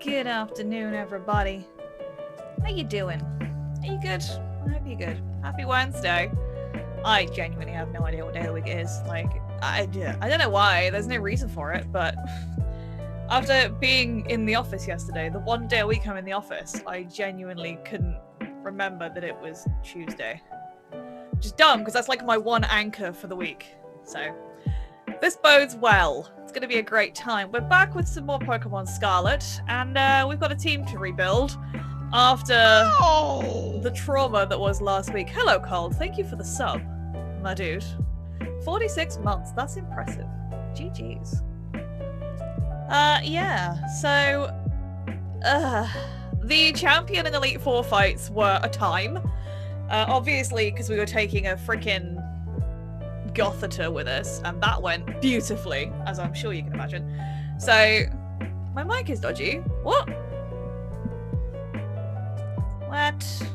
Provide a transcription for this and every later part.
Good afternoon, everybody. How you doing? Are you good? I hope you're good. Happy Wednesday. I genuinely have no idea what day of the week it is. Like, I don't know why. There's no reason for it, but after being in the office yesterday, the one day a week I'm in the office, I genuinely couldn't remember that it was Tuesday. Which is dumb, because that's like my one anchor for the week. So, this bodes well. It's going to be a great time. We're back with some more Pokemon Scarlet, and we've got a team to rebuild after the trauma that was last week. Hello, Cold. Thank you for the sub, my dude. 46 months. That's impressive. GG's. Yeah. So, the Champion and Elite Four fights were a time. Obviously, because we were taking a freaking Gothita with us, and that went beautifully, as I'm sure you can imagine. So, my mic is dodgy. What? What?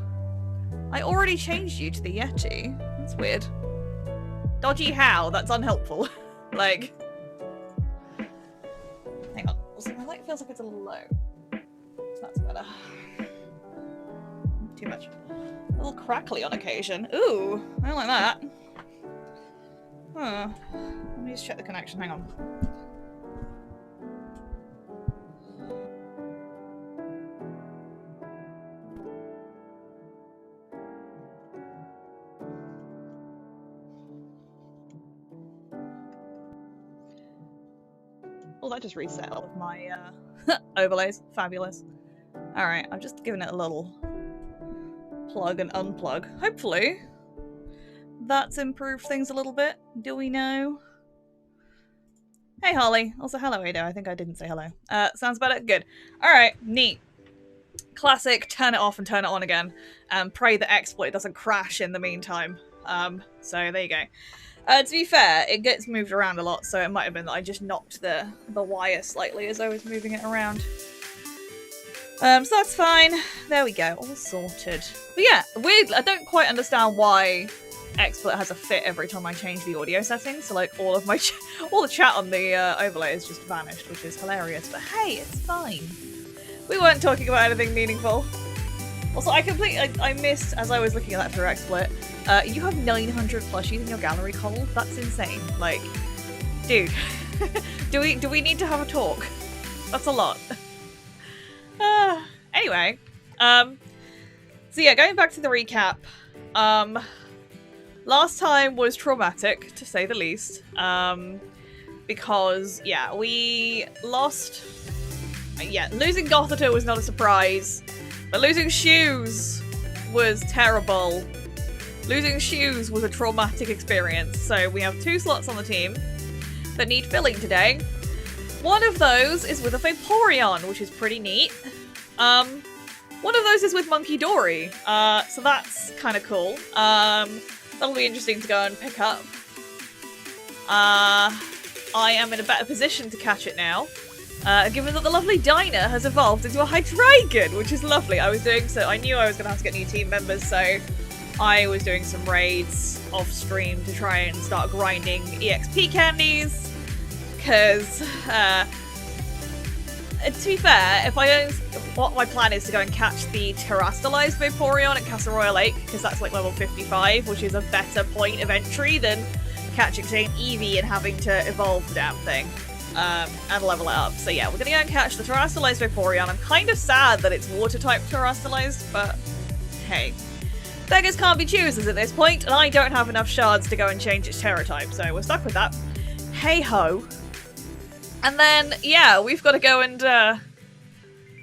I already changed you to the Yeti. That's weird. Dodgy how? That's unhelpful. Like, hang on. Also, my light feels like it's a little low. That's better. Too much. A little crackly on occasion. Ooh, I don't like that. Huh. Let me just check the connection. Hang on. Oh, that just reset all of my overlays. Fabulous. Alright, I've just given it a little plug and unplug. Hopefully that's improved things a little bit. Do we know? Hey, Holly. Also, hello, Ada. I think I didn't say hello. Sounds better? Good. Alright, neat. Classic, turn it off and turn it on again. And pray that exploit doesn't crash in the meantime. So there you go. To be fair, it gets moved around a lot, so it might have been that I just knocked the wire slightly as I was moving it around. So that's fine. There we go. All sorted. But yeah, weird. I don't quite understand why XSplit has a fit every time I change the audio settings. So like all of my all the chat on the overlay has just vanished, which is hilarious. But hey, it's fine. We weren't talking about anything meaningful. Also, I missed as I was looking at that through XSplit. You have 900 plushies in your gallery, Cole. That's insane. Like, dude, do we need to have a talk? That's a lot. Anyway, so yeah, going back to the recap. Last time was traumatic, to say the least. Because yeah, we lost. Yeah, losing Gothita was not a surprise, but losing Shoes was terrible. Losing Shoes was a traumatic experience. So we have 2 slots on the team that need filling today. One of those is with a Vaporeon, which is pretty neat. One of those is with Monkey Dory, so that's kind of cool. That'll be interesting to go and pick up. I am in a better position to catch it now, given that the lovely Dinah has evolved into a Hydreigon, which is lovely. I knew I was going to have to get new team members, so I was doing some raids off stream to try and start grinding EXP candies, because, to be fair, what my plan is to go and catch the terastallized Vaporeon at Castle Royal Lake, because that's like level 55, which is a better point of entry than catching, say, an Eevee and having to evolve the damn thing, and level it up. So yeah, we're gonna go and catch the terastallized Vaporeon. I'm kind of sad that it's water-type terastallized, but hey. Beggars can't be choosers at this point, and I don't have enough shards to go and change its Terra type, so we're stuck with that. Hey-ho. And then, yeah, we've got to go and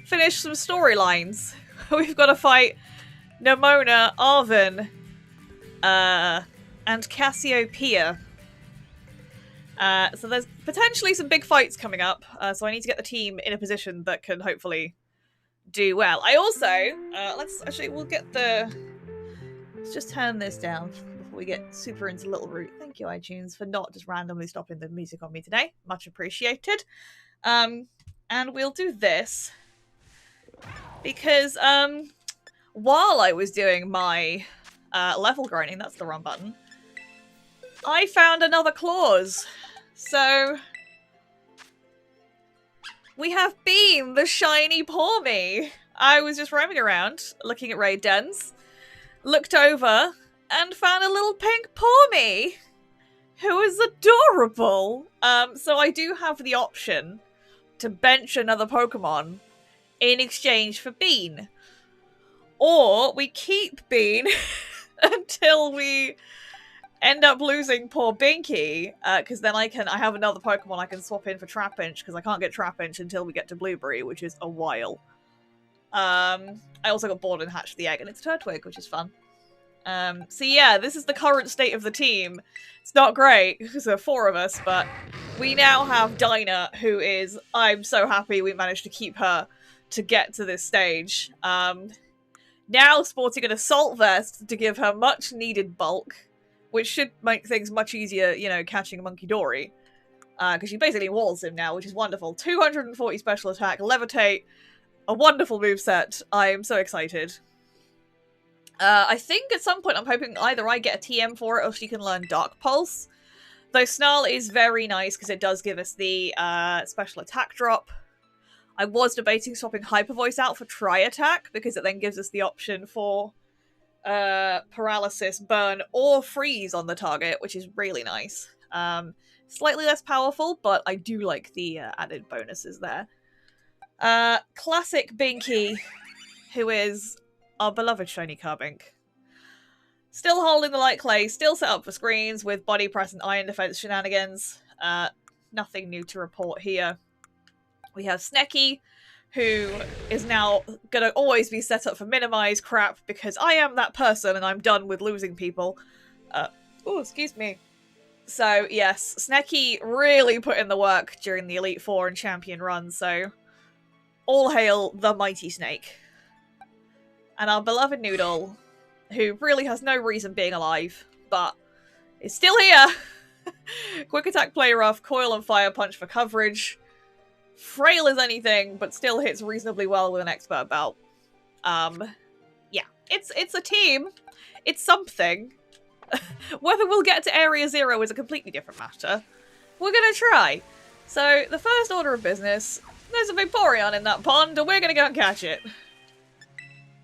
finish some storylines. We've got to fight Nemona, Arven, and Cassiopeia. So there's potentially some big fights coming up, so I need to get the team in a position that can hopefully do well. I also, let's just turn this down before we get super into Little Root. Thank you, iTunes, for not just randomly stopping the music on me today. Much appreciated. And we'll do this because while I was doing my level grinding, that's the wrong button, I found another clause. So We have Bean, the shiny Pawmi. I was just roaming around, looking at raid dens, looked over, and found a little pink Pawmi, who is adorable. So I do have the option to bench another Pokemon in exchange for Bean. Or we keep Bean until we end up losing poor Binky, because then I have another Pokemon I can swap in for Trapinch, because I can't get Trapinch until we get to Blueberry, which is a while. I also got bored and hatched the egg, and it's Turtwig, which is fun. So yeah, this is the current state of the team. It's not great, because there are 4 of us, but we now have Dinah, who is... I'm so happy we managed to keep her to get to this stage. Now sporting an Assault Vest to give her much needed bulk, which should make things much easier, you know, catching Monkey Dory. Because she basically walls him now, which is wonderful. 240 special attack, levitate, a wonderful moveset. I am so excited. I think at some point I'm hoping either I get a TM for it or she can learn Dark Pulse. Though Snarl is very nice because it does give us the special attack drop. I was debating swapping Hyper Voice out for Tri-Attack because it then gives us the option for Paralysis, Burn, or Freeze on the target, which is really nice. Slightly less powerful, but I do like the added bonuses there. Classic Binky, who is our beloved shiny Carbink. Still holding the Light Clay, still set up for screens with Body Press and Iron Defense shenanigans. Nothing new to report here. We have Snecky, who is now gonna always be set up for minimize crap because I am that person and I'm done with losing people. Oh, excuse me. So, yes, Snecky really put in the work during the Elite Four and Champion run, so all hail the mighty Snake. And our beloved Noodle, who really has no reason being alive, but is still here. Quick Attack, Play Rough, Coil and Fire Punch for coverage. Frail as anything, but still hits reasonably well with an Expert Belt. Yeah, it's a team. It's something. Whether we'll get to Area 0 is a completely different matter. We're gonna try. So, the first order of business, there's a Vaporeon in that pond, and we're gonna go and catch it.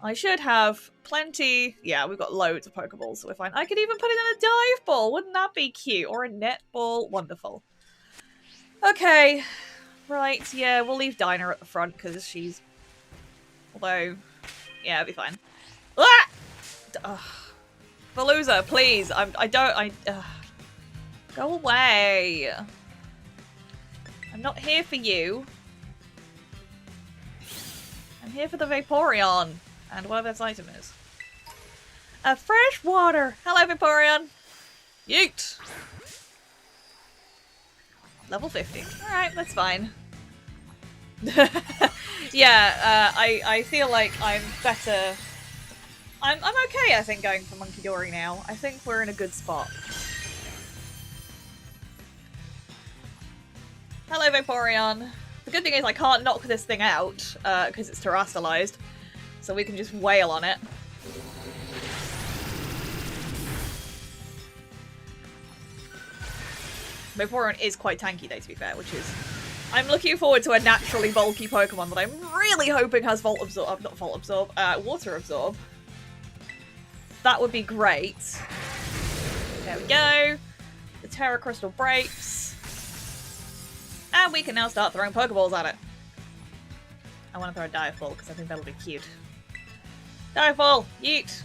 I should have plenty... Yeah, we've got loads of Pokeballs, so we're fine. I could even put it in a dive ball. Wouldn't that be cute? Or a net ball. Wonderful. Okay. Right, yeah, we'll leave Dinah at the front, because she's... Although... Yeah, it'll be fine. Ah! Ugh. Veluza, please. Go away. I'm not here for you. I'm here for the Vaporeon. And whatever this item is. Fresh water! Hello, Vaporeon! Yeet! Level 50. Alright, that's fine. Yeah, I feel like I'm better... I'm okay, I think, going for Monkey Dory now. I think we're in a good spot. Hello, Vaporeon. The good thing is I can't knock this thing out, because it's terastallized. So we can just wail on it. Vaporeon is quite tanky though, to be fair, which is... I'm looking forward to a naturally bulky Pokemon that I'm really hoping has Volt Absorb... not Volt Absorb, Water Absorb. That would be great. There we go. The Terra Crystal breaks. And we can now start throwing Pokeballs at it. I want to throw a Dive Ball because I think that'll be cute. Dive Ball! Yeet!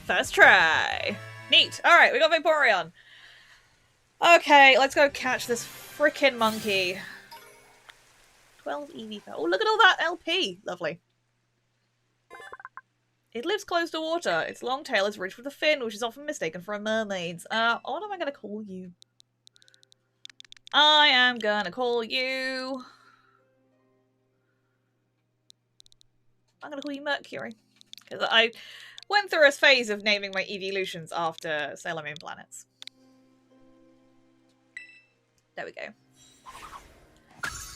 First try! Neat! Alright, we got Vaporeon. Okay, let's go catch this frickin' monkey. 12 EV. Oh, look at all that LP! Lovely. It lives close to water. Its long tail is ridged with a fin, which is often mistaken for a mermaid's. What am I gonna call you? I am gonna call you... I'm gonna call you Mercury. Because I went through a phase of naming my evolutions after Sailor Moon planets. There we go.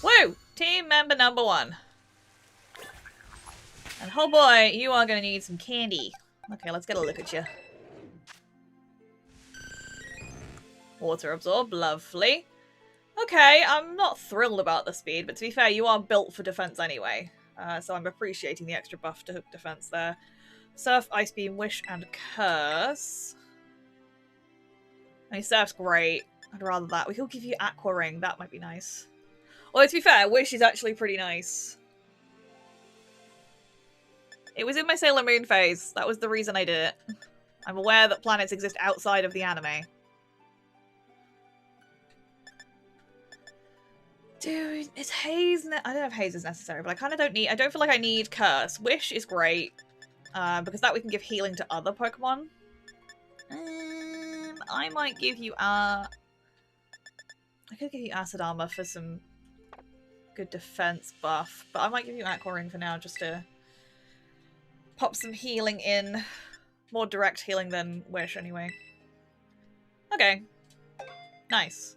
Woo! Team member number 1. And oh boy, you are gonna need some candy. Okay, let's get a look at you. Water absorb, lovely. Okay, I'm not thrilled about the speed, but to be fair, you are built for defense anyway. So I'm appreciating the extra buff to defense there. Surf, Ice Beam, Wish, and Curse. I mean, Surf's great. I'd rather that. We could give you Aqua Ring. That might be nice. Although, to be fair, Wish is actually pretty nice. It was in my Sailor Moon phase. That was the reason I did it. I'm aware that planets exist outside of the anime. Dude, is Haze... I don't know if Haze is necessary, but I kind of don't need... I don't feel like I need Curse. Wish is great. Because that we can give healing to other Pokemon. I might give you... I could give you Acid Armor for some good defense buff. But I might give you Aqua Ring for now, just to pop some healing in. More direct healing than Wish, anyway. Okay. Nice.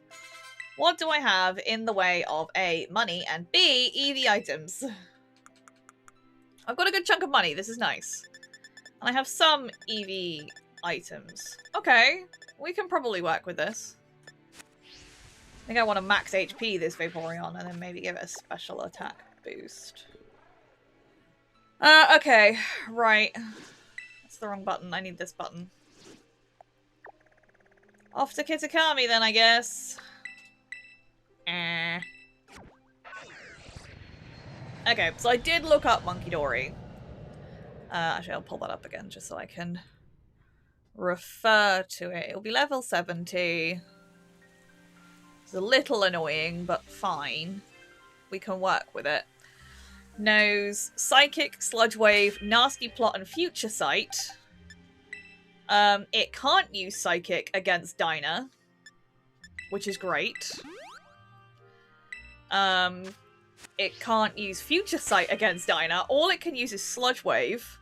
What do I have in the way of A, money, and B, EV items? I've got a good chunk of money. This is nice. And I have some EV items. Okay, we can probably work with this. I think I want to max HP this Vaporeon and then maybe give it a special attack boost. Okay, right. That's the wrong button. I need this button. Off to Kitakami then, I guess. Okay, so I did look up Monkey Dory. Actually, I'll pull that up again just so I can refer to it. It'll be level 70. It's a little annoying, but fine. We can work with it. Knows Psychic, Sludge Wave, Nasty Plot, and Future Sight. It can't use Psychic against Dinah, which is great. It can't use Future Sight against Dinah. All it can use is Sludge Wave.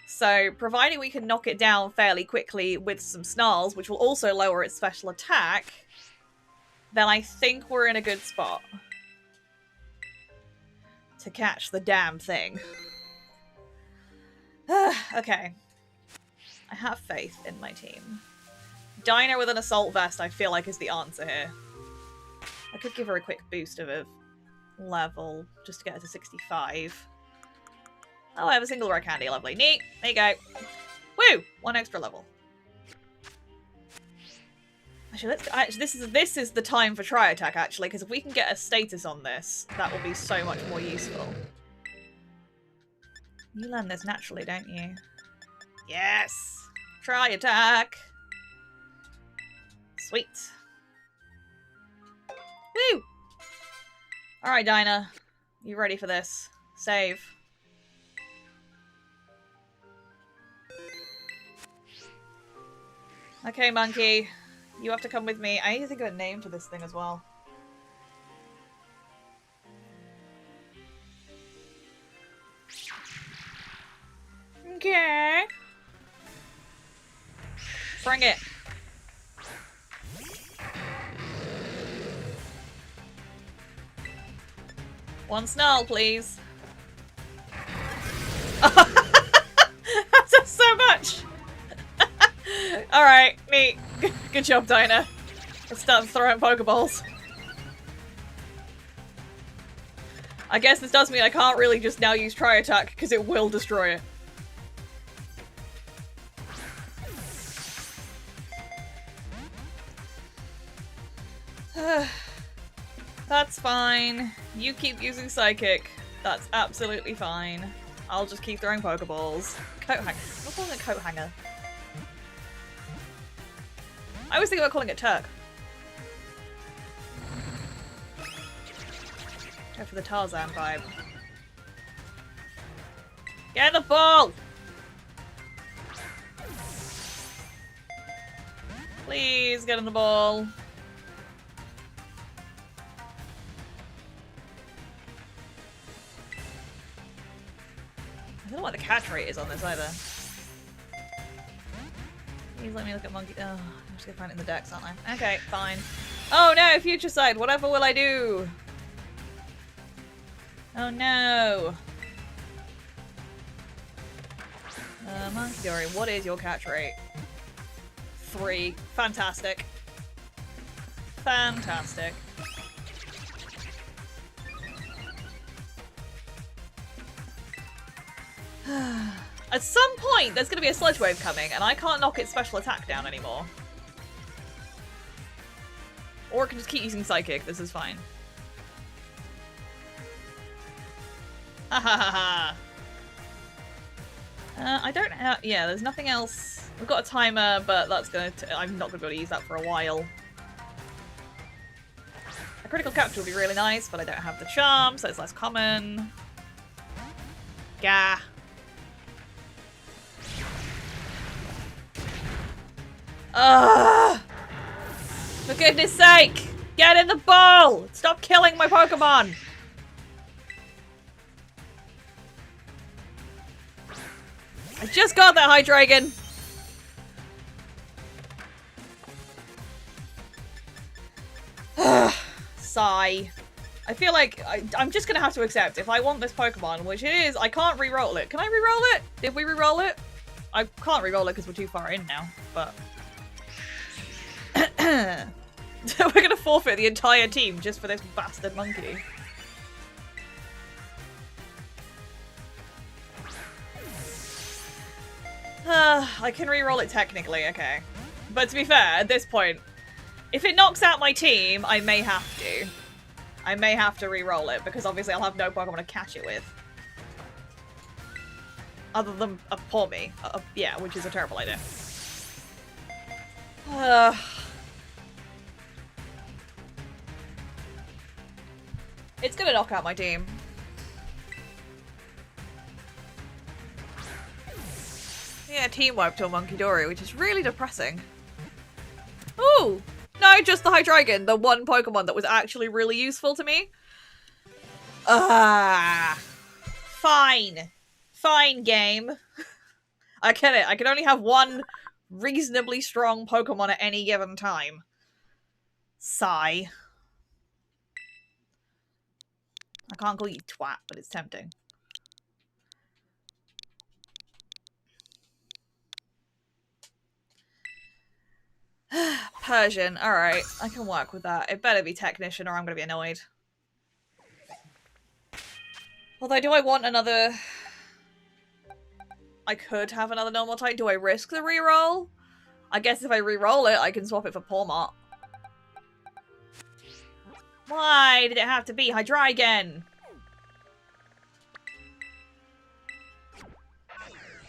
So, providing we can knock it down fairly quickly with some Snarls, which will also lower its special attack, then I think we're in a good spot to catch the damn thing. Okay. I have faith in my team. Dinah with an Assault Vest, I feel like, is the answer here. I could give her a quick boost of a level just to get her to 65. Oh, I have a single rare candy. Lovely. Neat. There you go. Woo! One extra level. Actually, this is the time for Tri Attack, actually, because if we can get a status on this, that will be so much more useful. You learn this naturally, don't you? Yes! Tri Attack! Sweet. Woo! Alright, Dinah. You ready for this? Save. Okay, Monkey. You have to come with me. I need to think of a name for this thing as well. Okay. Bring it. One Snarl, please. That does so much! Alright, neat. Good job, Dinah. Let's start throwing Pokeballs. I guess this does mean I can't really just now use Tri Attack because it will destroy it. That's fine. You keep using Psychic. That's absolutely fine. I'll just keep throwing Pokeballs. Coat hanger. I'm not calling it coat hanger. I always think about calling it Turk. Go for the Tarzan vibe. Get the ball! Please get in the ball. I don't know what the catch rate is on this either. Please let me look at Monkey. Oh, I'm just gonna find it in the decks, aren't I? Okay, fine. Oh no, Future Sight! Whatever will I do? Oh no! Monkey Dory, what is your catch rate? 3. Fantastic. Fantastic. At some point, there's going to be a sludge wave coming, and I can't knock its special attack down anymore. Or I can just keep using Psychic. This is fine. Ha ha ha ha. I don't have... Yeah, there's nothing else. We've got a timer, but that's going to... I'm not going to be able to use that for a while. A critical capture would be really nice, but I don't have the charm, so it's less common. Gah. Ugh! For goodness sake! Get in the bowl! Stop killing my Pokemon! I just got that Hydreigon! Sigh. I feel like I'm just gonna have to accept if I want this Pokemon, which it is, I can't re-roll it. Can I re-roll it? Did we re-roll it? I can't re-roll it because we're too far in now, but... We're gonna forfeit the entire team just for this bastard monkey. I can re-roll it technically, okay. But to be fair, at this point, if it knocks out my team, I may have to. I may have to re-roll it, because obviously I'll have no Pokemon to catch it with. Other than a poor me. Yeah, which is a terrible idea. It's gonna knock out my team. Yeah, team wiped on Monkey Dory, which is really depressing. Ooh! No, just the Hydreigon, the one Pokemon that was actually really useful to me. Fine. Fine, game. I get it. I can only have one reasonably strong Pokemon at any given time. Sigh. I can't call you twat, but it's tempting. Persian. Alright, I can work with that. It better be Technician or I'm gonna be annoyed. Although, do I want another... I could have another normal type. Do I risk the reroll? I guess if I reroll it, I can swap it for Pawmot. Why did it have to be Hydreigon?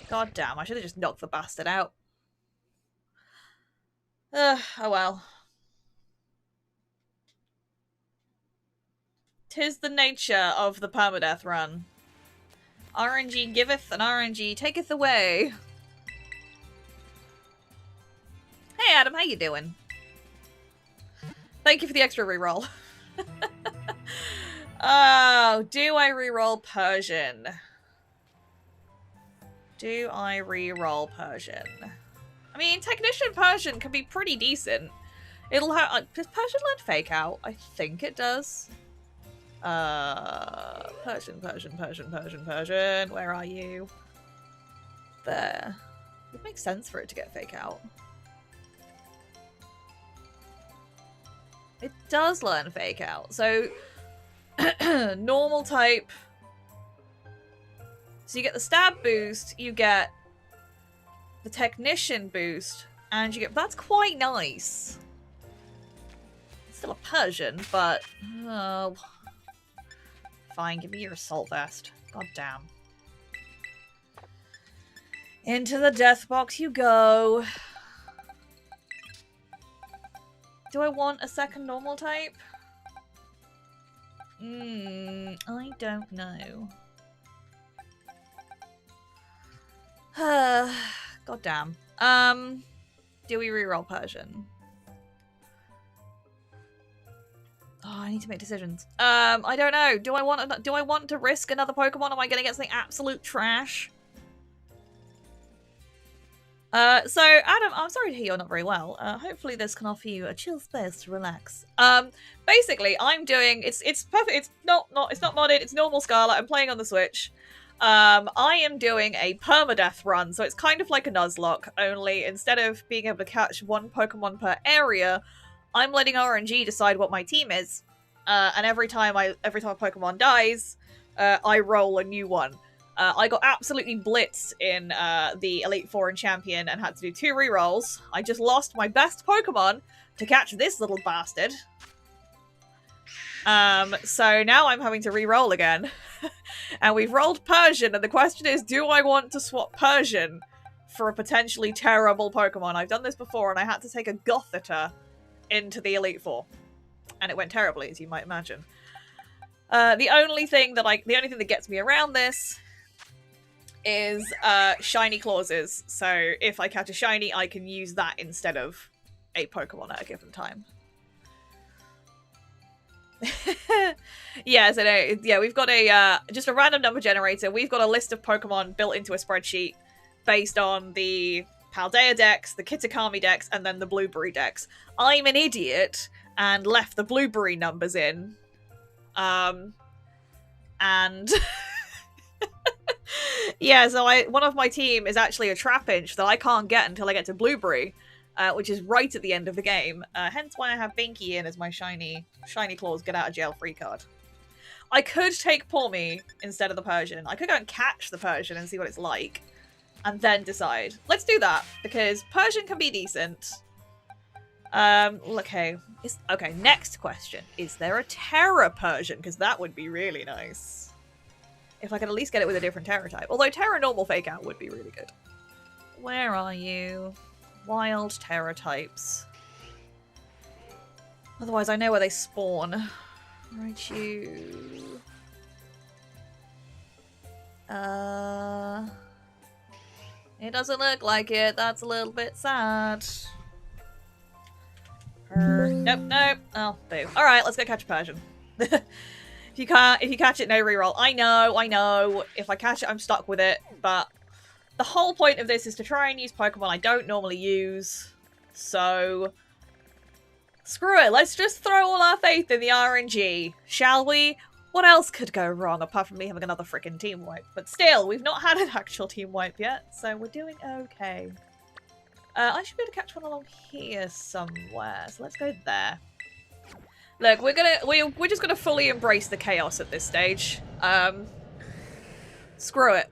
God damn, I should have just knocked the bastard out. Oh well. 'Tis the nature of the permadeath run. RNG giveth and RNG taketh away. Hey Adam, how you doing? Thank you for the extra reroll. Oh, do I reroll Persian? Do I reroll Persian? I mean, Technician Persian can be pretty decent. It'll have... does Persian learn Fake Out? I think it does. Persian. Where are you? There. It makes sense for it to get Fake Out. It does learn Fake Out. So, normal type. So you get the stab boost, you get the technician boost, and you get... That's quite nice. It's still a Persian, but... Oh... Fine, give me your assault vest. God damn. Into the death box you go. Do I want a second normal type? I don't know. God damn. Do we reroll Persian? Oh, I need to make decisions. I don't know. Do I want to risk another Pokemon? Am I going to get something absolute trash? So Adam, I'm sorry to hear you're not very well. Hopefully this can offer you a chill space to relax. Basically, I'm doing it's perfect. It's not modded. It's normal Scarlet. I'm playing on the Switch. I am doing a permadeath run, so it's kind of like a Nuzlocke. Only instead of being able to catch one Pokemon per area, I'm letting RNG decide what my team is. And every time a Pokemon dies, I roll a new one. I got absolutely blitzed in the Elite Four and Champion and had to do 2 rerolls. I just lost my best Pokemon to catch this little bastard. So now I'm having to re-roll again. And we've rolled Persian, and the question is, do I want to swap Persian for a potentially terrible Pokemon? I've done this before, and I had to take a Gothita into the Elite Four. And it went terribly, as you might imagine. The only thing that gets me around this is shiny clauses. So if I catch a shiny, I can use that instead of a Pokemon at a given time. Yeah, so no, yeah, we've got a just a random number generator. We've got a list of Pokemon built into a spreadsheet based on the Paldea Dex, the Kitakami Dex, and then the Blueberry Dex. I'm an idiot and left the Blueberry numbers in. And yeah, so one of my team is actually a Trapinch that I can't get until I get to Blueberry, which is right at the end of the game. Hence why I have Binky in as my shiny claws get out of jail free card. I could take Pawmi instead of the Persian. I could go and catch the Persian and see what it's like, and then decide. Let's do that, because Persian can be decent. Okay. Okay, next question. Is there a Terra Persian? Because that would be really nice. If I could at least get it with a different Terra type. Although Terra normal fake out would be really good. Where are you? Wild Terra types. Otherwise I know where they spawn. Right, you... It doesn't look like it. That's a little bit sad. Nope. Oh, boo. Alright, let's go catch a Persian. If you catch it, no reroll. I know. If I catch it, I'm stuck with it. But the whole point of this is to try and use Pokemon I don't normally use. So, screw it. Let's just throw all our faith in the RNG, shall we? What else could go wrong apart from me having another freaking team wipe? But still, we've not had an actual team wipe yet, so we're doing okay. I should be able to catch one along here somewhere, so let's go there. Look, we're just gonna fully embrace the chaos at this stage. Screw it.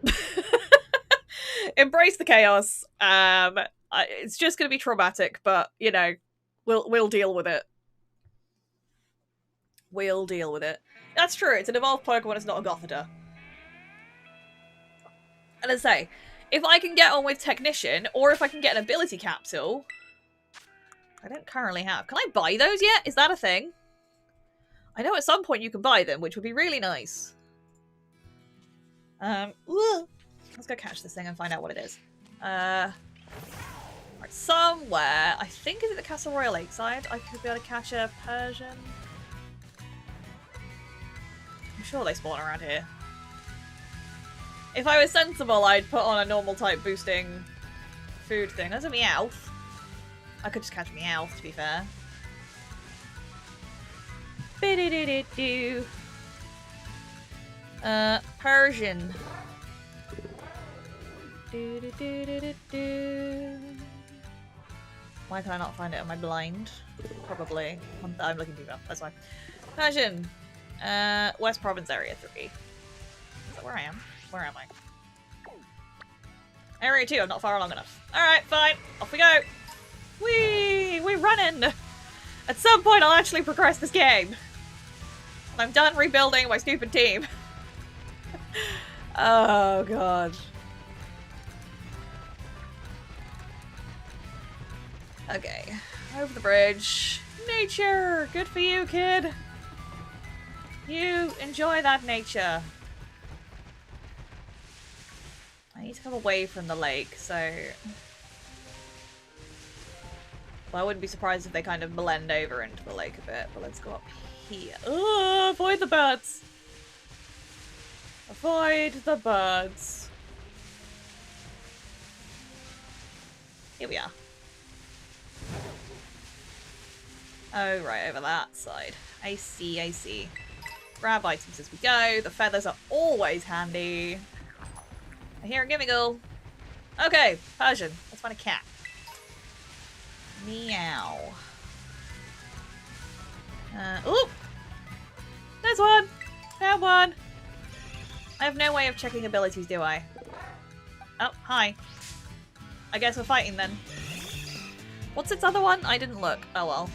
Embrace the chaos. It's just gonna be traumatic, but you know, we'll deal with it. We'll deal with it. That's true. It's an evolved Pokemon. It's not a Gothita. And as I say, if I can get on with Technician, or if I can get an ability capsule, I don't currently have. Can I buy those yet? Is that a thing? I know at some point you can buy them, which would be really nice. Let's go catch this thing and find out what it is. Right, somewhere, I think is it the Castle Royal Lakeside? I could be able to catch a Persian. I'm sure they spawn around here. If I was sensible, I'd put on a normal type boosting food thing. There's a Meowth. I could just catch a Meowth, to be fair. Persian. Why can I not find it? Am I blind? Probably. I'm looking too far. That's fine. Persian. West Province Area 3. Is that where I am? Where am I? Area 2, I'm not far along enough. Alright, fine. Off we go. Whee! We're running! At some point I'll actually progress this game. I'm done rebuilding my stupid team. Oh, God. Okay. Over the bridge. Nature! Good for you, kid. You enjoy that nature. I need to come away from the lake, so... Well, I wouldn't be surprised if they kind of blend over into the lake a bit, but let's go up here. Oh, avoid the birds! Avoid the birds. Here we are. Oh, right, over that side. I see, I see. Grab items as we go. The feathers are always handy. I hear a Gimmighoul. Okay, Persian. Let's find a cat. Meow. Ooh! There's one! Found one! I have no way of checking abilities, do I? Oh, hi. I guess we're fighting then. What's its other one? I didn't look. Oh well.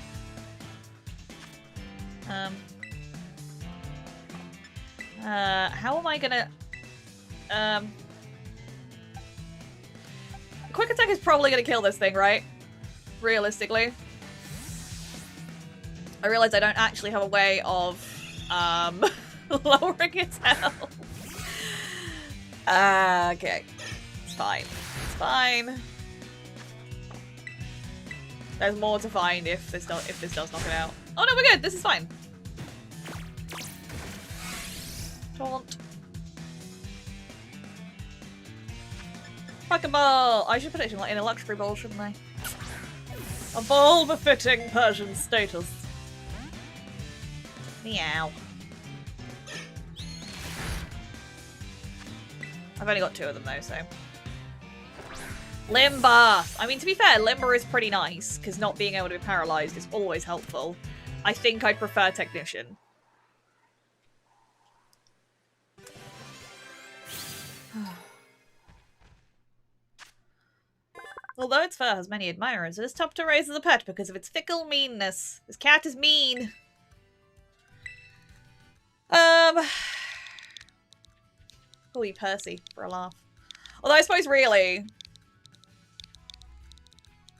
How am I gonna... Quick attack is probably gonna kill this thing, right? Realistically. I realize I don't actually have a way of, lowering its health. Okay. It's fine. It's fine. There's more to find if this does knock it out. Oh no, we're good. This is fine. Taunt. Fucking ball. I should put it in a luxury bowl, shouldn't I? A bowl befitting Persian status. Meow. I've only got 2 of them though, so. Limber! I mean, to be fair, Limber is pretty nice, because not being able to be paralysed is always helpful. I think I'd prefer Technician. Although its fur has many admirers, it is tough to raise as a pet because of its fickle meanness. This cat is mean. Call you Percy for a laugh. Although I suppose really,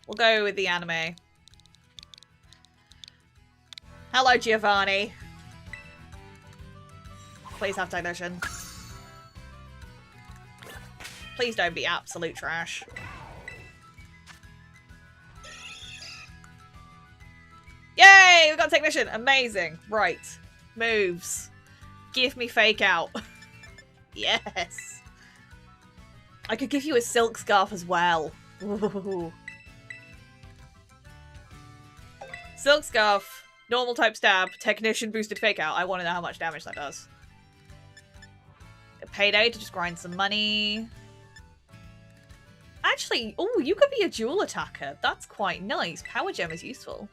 we'll go with the anime. Hello, Giovanni. Please have Technician. Please don't be absolute trash. Yay! We got Technician. Amazing. Right. Moves. Give me Fake Out. Yes. I could give you a Silk Scarf as well. Ooh. Silk Scarf, normal type stab, Technician boosted Fake Out. I want to know how much damage that does. A Payday to just grind some money. Actually, oh, you could be a dual attacker. That's quite nice. Power Gem is useful.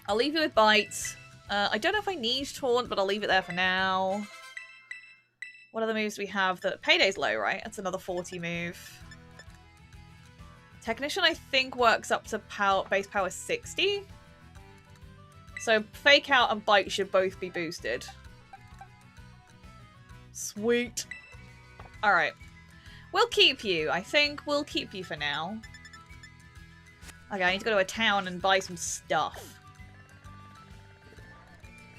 I'll leave you with Bite. I don't know if I need Taunt, but I'll leave it there for now. What other moves do we have? Payday's low, right? That's another 40 move. Technician, I think, works up to base power 60. So Fake Out and Bite should both be boosted. Sweet. Alright. We'll keep you. I think we'll keep you for now. Okay, I need to go to a town and buy some stuff.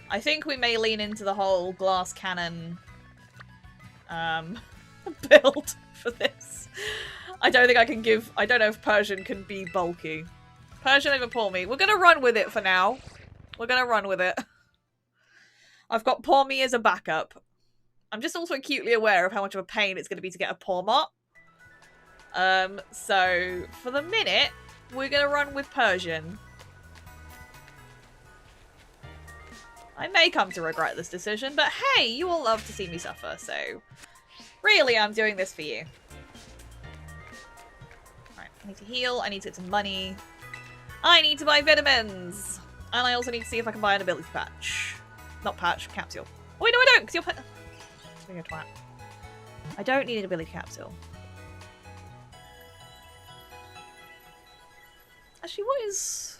I think we may lean into the whole glass cannon build for this. I don't think I can give... I don't know if Persian can be bulky. Persian over Poor Me. We're going to run with it for now. We're going to run with it. I've got Poor Me as a backup. I'm just also acutely aware of how much of a pain it's going to be to get a Poor Mot. So, for the minute, we're going to run with Persian. I may come to regret this decision, but hey, you all love to see me suffer, so really I'm doing this for you. Alright, I need to heal, I need to get some money, I need to buy vitamins, and I also need to see if I can buy an ability patch. Not patch, capsule. Oh wait, no I don't, because you're being a twat. I don't need an ability capsule. Actually, what is...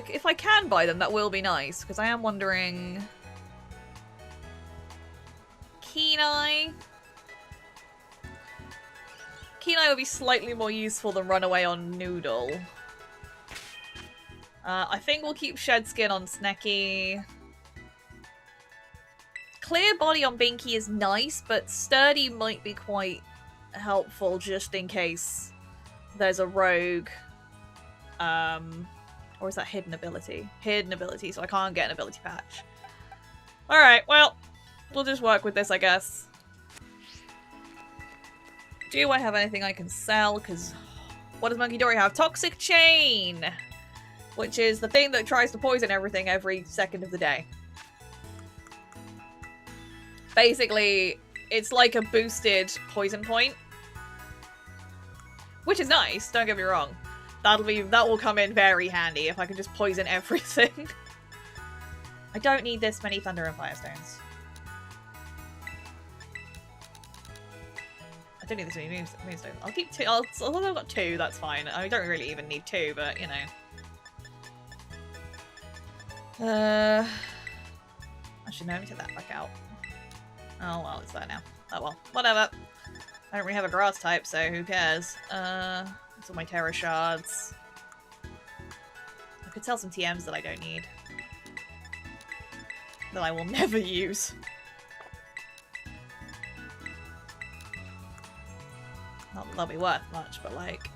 if I can buy them, that will be nice, because I am wondering... Keen Eye? Keen Eye would be slightly more useful than Runaway on Noodle. I think we'll keep Shed Skin on Snecky. Clear Body on Binky is nice, but Sturdy might be quite helpful just in case there's a rogue. Or is that hidden ability? Hidden ability, so I can't get an ability patch. Alright, well, we'll just work with this, I guess. Do I have anything I can sell? Because what does Monkey Dory have? Toxic Chain! Which is the thing that tries to poison everything every second of the day. Basically, it's like a boosted poison point. Which is nice, don't get me wrong. That will come in very handy if I can just poison everything. I don't need this many Thunder and Fire Stones. I don't need this many Moonstones. I'll keep 2. Although I've got 2, that's fine. I don't really even need 2, but you know. Actually, no, let me take that back out. Oh well, it's there now. Oh well, whatever. I don't really have a grass type, so who cares? It's all my Terra Shards. I could sell some TMs that I don't need. That I will never use. Not that they'll be worth much, but like...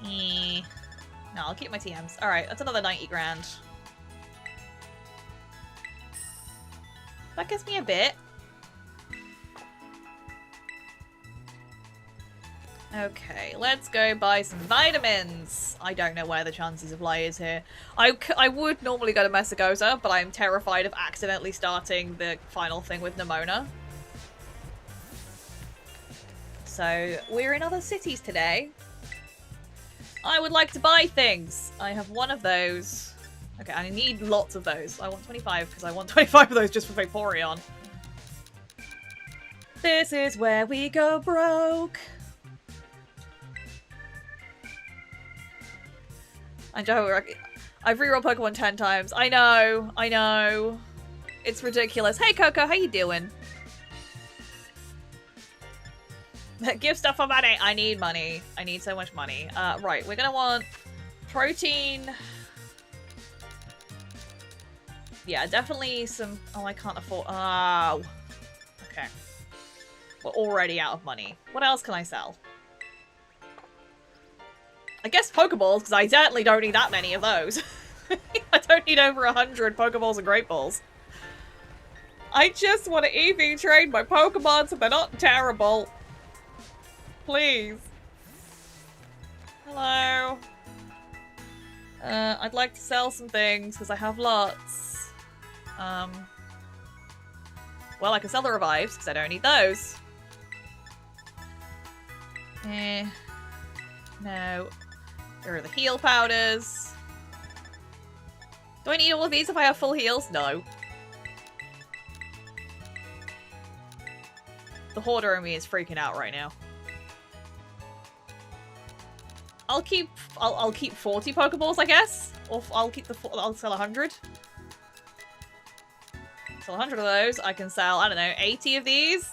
No, I'll keep my TMs. Alright, that's another 90 grand. That gives me a bit. Okay, let's go buy some vitamins. I don't know where the chances of lie is here. I would normally go to Messagosa, but I'm terrified of accidentally starting the final thing with Nimona. So, we're in other cities today. I would like to buy things. I have one of those. Okay, I need lots of those. I want 25 because I want 25 of those just for Vaporeon. This is where we go broke. And I've rerolled Pokemon 10 times. I know. It's ridiculous. Hey Coco, how you doing? Give stuff for money. I need money. I need so much money. Right, we're gonna want protein. Yeah, definitely some... Oh, I can't afford... Oh. Okay. We're already out of money. What else can I sell? I guess Pokeballs, because I certainly don't need that many of those. I don't need over 100 Pokeballs and Great Balls. I just want to EV trade my Pokemon so they're not terrible. Please. Hello. I'd like to sell some things, because I have lots. Well, I can sell the revives, because I don't need those. No. There are the heal powders. Do I need all of these if I have full heals? No. The hoarder in me is freaking out right now. I'll keep 40 Pokeballs, I guess. Or I'll sell 100. Sell 100 of those. I can sell, I don't know, 80 of these.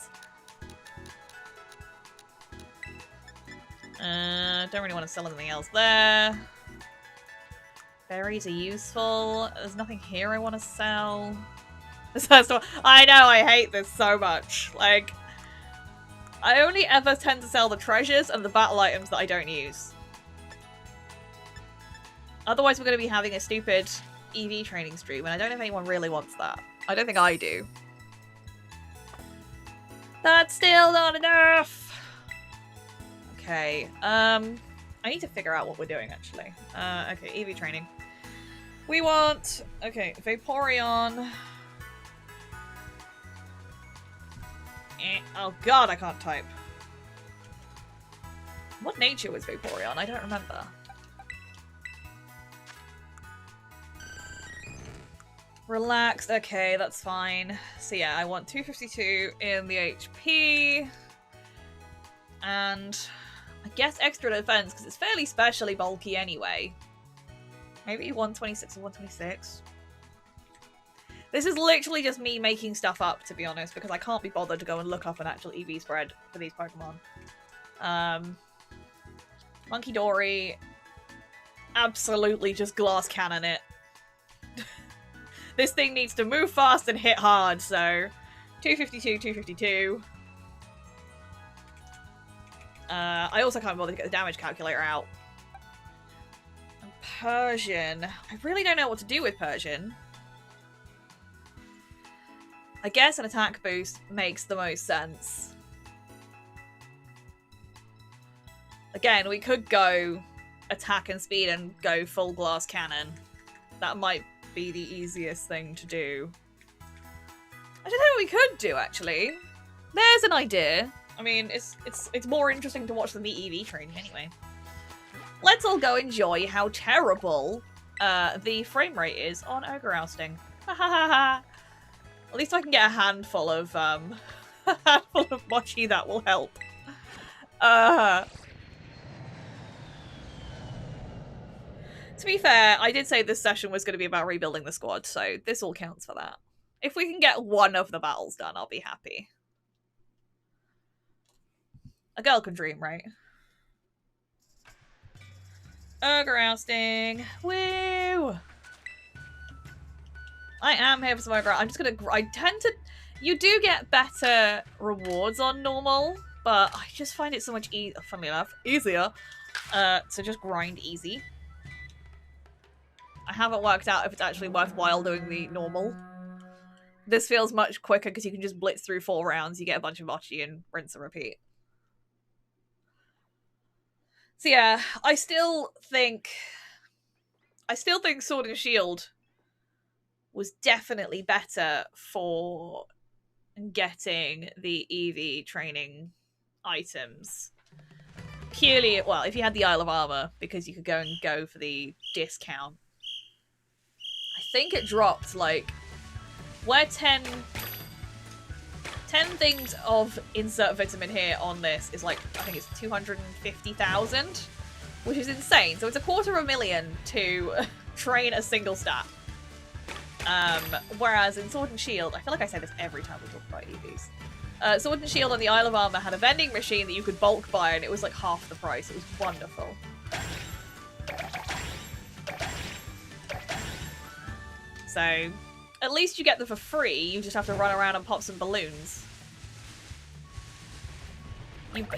Don't really want to sell anything else there. Berries are useful. There's nothing here I want to sell. I know, I hate this so much. Like, I only ever tend to sell the treasures and the battle items that I don't use. Otherwise, we're going to be having a stupid EV training stream, and I don't know if anyone really wants that. I don't think I do. That's still not enough! Okay, I need to figure out what we're doing, actually. Okay, EV training. We want... Okay, Vaporeon. Oh god, I can't type. What nature was Vaporeon? I don't remember. Relaxed. Okay, that's fine. So yeah, I want 252 in the HP. And I guess extra defense, because it's fairly specially bulky anyway. Maybe 126 or 126. This is literally just me making stuff up, to be honest, because I can't be bothered to go and look up an actual EV spread for these Pokemon. Monkey Dory. Absolutely just glass cannon it. This thing needs to move fast and hit hard, so 252, 252. I also can't bother to get the damage calculator out. And Persian. I really don't know what to do with Persian. I guess an attack boost makes the most sense. Again, we could go attack and speed and go full glass cannon. That might be the easiest thing to do. I don't know what we could do, actually. There's an idea. I mean, it's more interesting to watch than the EV training anyway. Let's all go enjoy how terrible the frame rate is on ogre ousting. At least I can get a handful of mochi that will help. To be fair, I did say this session was going to be about rebuilding the squad, so this all counts for that. If we can get one of the battles done, I'll be happy. A girl can dream, right? Ogre ousting. Woo! I am here for some ogre. I'm just gonna... I tend to... You do get better rewards on normal, but I just find it so much funnily enough, easier to just grind easy. I haven't worked out if it's actually worthwhile doing the normal. This feels much quicker because you can just blitz through 4 rounds, you get a bunch of mochi and rinse and repeat. So yeah, I still think Sword and Shield was definitely better for getting the EV training items. Purely, well, if you had the Isle of Armor, because you could go for the discount. I think it dropped, like, where 10 things of insert vitamin here on this is, like, I think it's 250,000, which is insane. So it's a $250,000 to train a single stat. Whereas in Sword and Shield, I feel like I say this every time we talk about EVs. Sword and Shield on the Isle of Armor had a vending machine that you could bulk buy, and it was like half the price. It was wonderful. So, at least you get them for free, you just have to run around and pop some balloons.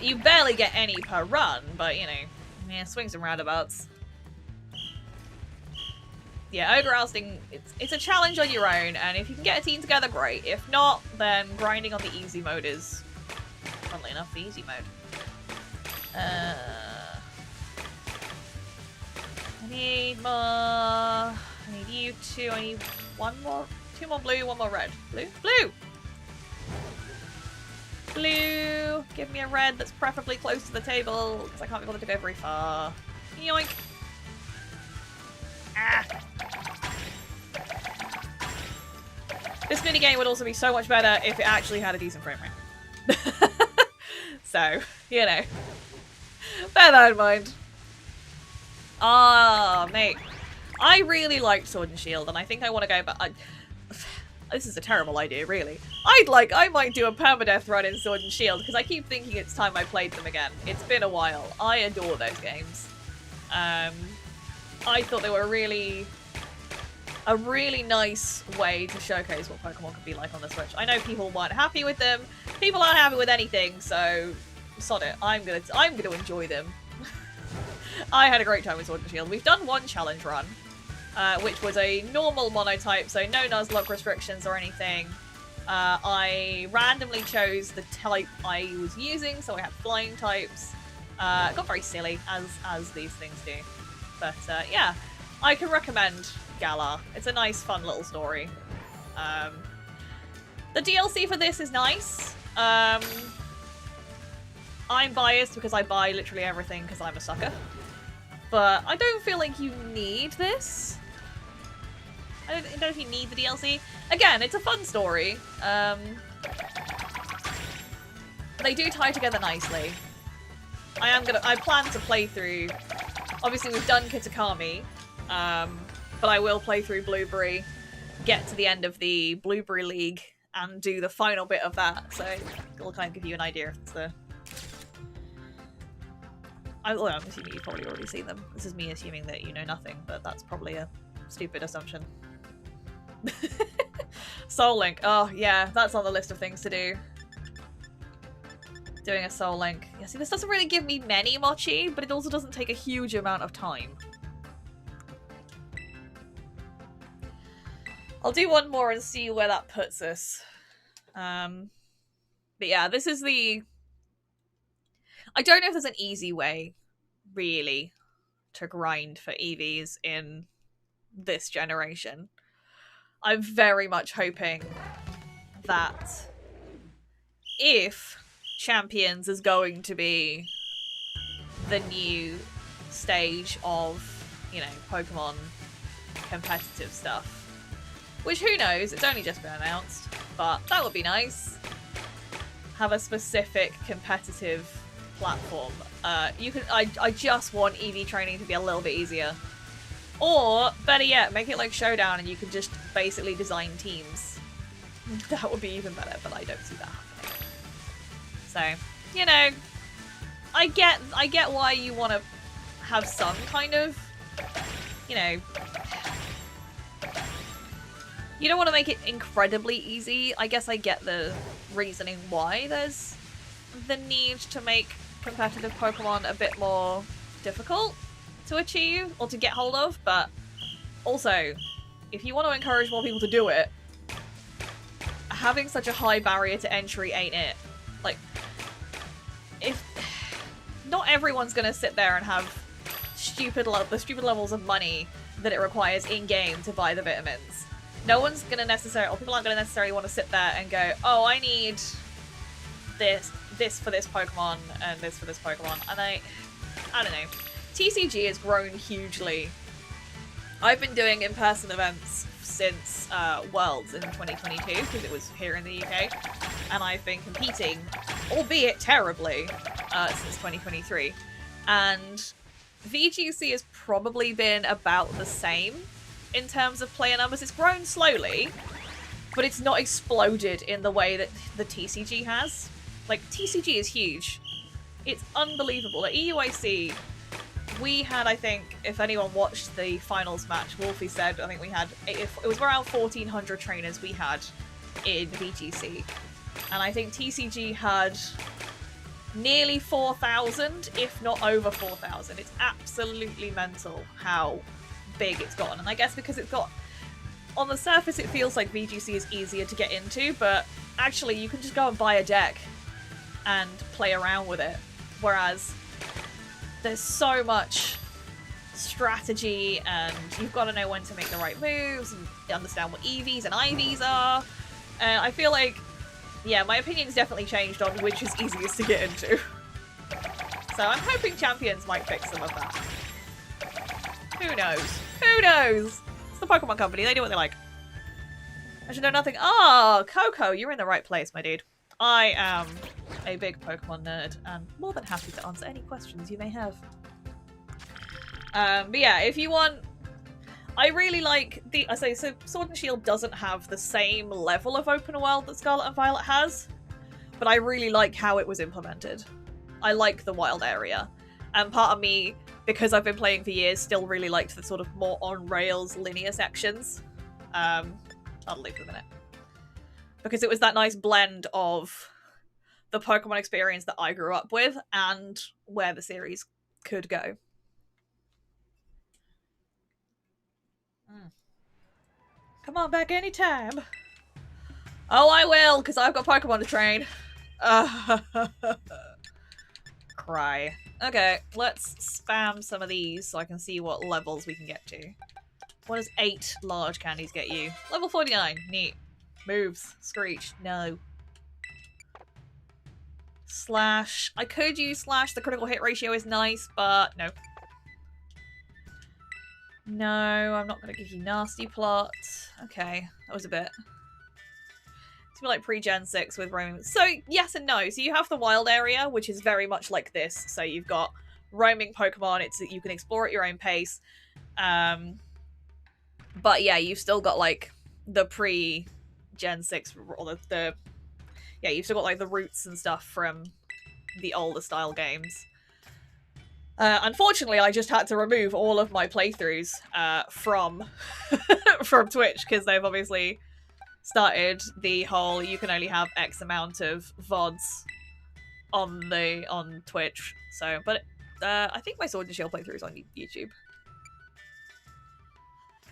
You barely get any per run, but, you know, yeah, swings and roundabouts. Yeah, ogre ousting, it's a challenge on your own, and if you can get a team together, great. If not, then grinding on the easy mode is, funnily enough, the easy mode. I need more... I need you two, I need 2 more blue, 1 more red. Blue? Blue! Blue! Give me a red that's preferably close to the table, because I can't be bothered to go very far. Yoink! Ah! This minigame would also be so much better if it actually had a decent frame rate. So, you know. Bear that in mind. Ah, mate. I really liked Sword and Shield, and I think I want to go back. This is a terrible idea, really. I might do a permadeath run in Sword and Shield, because I keep thinking it's time I played them again. It's been a while. I adore those games. I thought they were a really nice way to showcase what Pokemon could be like on the Switch. I know people weren't happy with them. People aren't happy with anything, so sod it. I'm gonna enjoy them. I had a great time with Sword and Shield. We've done 1 challenge run, which was a normal monotype, so no Nuzlocke restrictions or anything. I randomly chose the type I was using, so I had flying types. It got very silly, as these things do. But yeah, I can recommend Galar. It's a nice, fun little story. The DLC for this is nice. I'm biased because I buy literally everything because I'm a sucker. But I don't feel like you need this. I don't know if you need the DLC. Again, it's a fun story. They do tie together nicely. I plan to play through. Obviously, we've done Kitakami, but I will play through Blueberry, get to the end of the Blueberry League, and do the final bit of that. So it'll kind of give you an idea if it's the. I'm assuming you've probably already seen them. This is me assuming that you know nothing, but that's probably a stupid assumption. Soul Link. Oh, yeah, that's on the list of things to do. Doing a Soul Link. Yeah, see, this doesn't really give me many mochi, but it also doesn't take a huge amount of time. I'll do 1 more and see where that puts us. But yeah, this is the... I don't know if there's an easy way, really, to grind for EVs in this generation. I'm very much hoping that if Champions is going to be the new stage of, you know, Pokemon competitive stuff. Which, who knows, it's only just been announced, but that would be nice. Have a specific competitive platform. I just want EV training to be a little bit easier. Or, better yet, make it like Showdown and you can just basically design teams. That would be even better, but I don't see that happening. So, you know, I get why you want to have some kind of, you know, you don't want to make it incredibly easy. I guess I get the reasoning why there's the need to make competitive Pokemon a bit more difficult to achieve or to get hold of, but also, if you want to encourage more people to do it, having such a high barrier to entry ain't it. Like, if not everyone's gonna sit there and have the stupid levels of money that it requires in-game to buy the vitamins. No one's gonna necessarily, or people aren't gonna necessarily want to sit there and go, oh, I need this for this Pokemon and this for this Pokemon, and I don't know. TCG has grown hugely. I've been doing in-person events since Worlds in 2022, because it was here in the UK, and I've been competing, albeit terribly, since 2023. And VGC has probably been about the same in terms of player numbers. It's grown slowly, but it's not exploded in the way that the TCG has. Like, TCG is huge. It's unbelievable. At EUIC, we had, I think, if anyone watched the finals match, Wolfie said, I think we had, it was around 1,400 trainers we had in VGC. And I think TCG had nearly 4,000, if not over 4,000. It's absolutely mental how big it's gotten. And I guess because it's got, on the surface it feels like VGC is easier to get into, but actually you can just go and buy a deck and play around with it. Whereas there's so much strategy and you've got to know when to make the right moves and understand what EVs and IVs are. And I feel like, yeah, my opinion's definitely changed on which is easiest to get into. So I'm hoping Champions might fix some of that. Who knows? Who knows? It's the Pokemon Company. They do what they like. I should know nothing. Oh, Coco, you're in the right place, my dude. I am a big Pokemon nerd and more than happy to answer any questions you may have. But yeah, if you want... I really like the... I say, so Sword and Shield doesn't have the same level of open world that Scarlet and Violet has, but I really like how it was implemented. I like the wild area. And part of me, because I've been playing for years, still really liked the sort of more on-rails linear sections. I'll leave for a minute. Because it was that nice blend of the Pokemon experience that I grew up with and where the series could go. Come on back anytime. Oh, I will, because I've got Pokemon to train. Cry. Okay, let's spam some of these so I can see what levels we can get to. What does 8 large candies get you? Level 49. Neat. Moves. Screech. No. Slash. I could use Slash. The critical hit ratio is nice, but no. No, I'm not going to give you Nasty Plot. Okay, that was a bit. It's like pre-Gen 6 with roaming. So, yes and no. So you have the wild area, which is very much like this. So you've got roaming Pokemon. You can explore at your own pace. But yeah, you've still got like the pre-Gen 6 or yeah, you've still got like the roots and stuff from the older style games. Unfortunately, I just had to remove all of my playthroughs from from Twitch because they've obviously started the whole you can only have X amount of VODs on Twitch. So, but I think my Sword and Shield playthrough is on YouTube.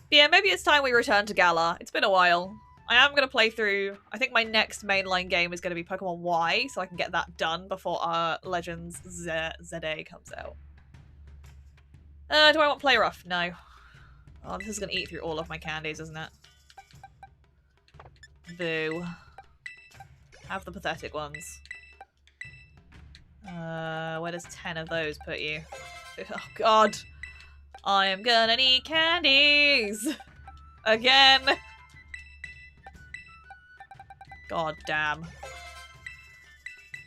But yeah, maybe it's time we return to Galar. It's been a while. I am going to play through... I think my next mainline game is going to be Pokemon Y, so I can get that done before Legends ZA comes out. Do I want Play Rough? No. Oh, this is going to eat through all of my candies, isn't it? Boo. Have the pathetic ones. Where does 10 of those put you? Oh god. I am gonna need candies! Again! God damn.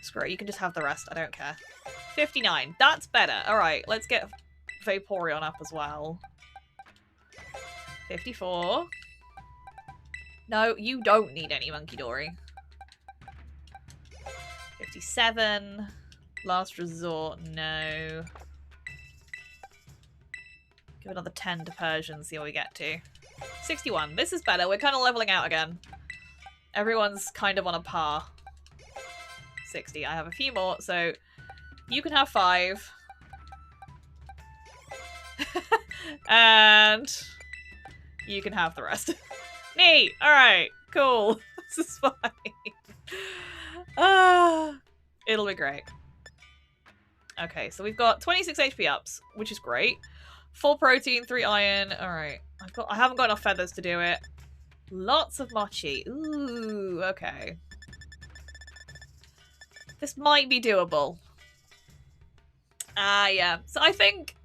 Screw it, you can just have the rest, I don't care. 59, that's better. Alright, let's get Vaporeon up as well. 54. No, you don't need any Monkey Dory. 57. Last resort, no. Give another 10 to Persian, see what we get to. 61. This is better. We're kind of leveling out again. Everyone's kind of on a par. 60. I have a few more, so you can have 5. And you can have the rest. Neat! Alright, cool. This is fine. It'll be great. Okay, so we've got 26 HP ups, which is great. 4 protein, 3 iron. Alright. I haven't got enough feathers to do it. Lots of mochi. Ooh, okay. This might be doable. Yeah. So I think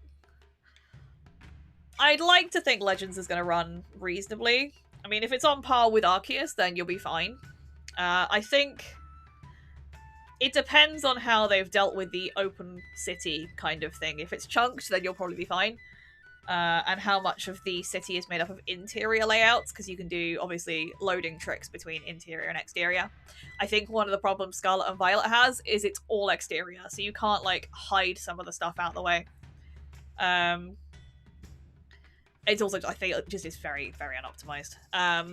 I'd like to think Legends is going to run reasonably. I mean, if it's on par with Arceus, then you'll be fine. I think it depends on how they've dealt with the open city kind of thing. If it's chunked, then you'll probably be fine. And how much of the city is made up of interior layouts, because you can do, obviously, loading tricks between interior and exterior. I think one of the problems Scarlet and Violet has is it's all exterior, so you can't, like, hide some of the stuff out the way. It's also, I think, it just is very, very unoptimized. I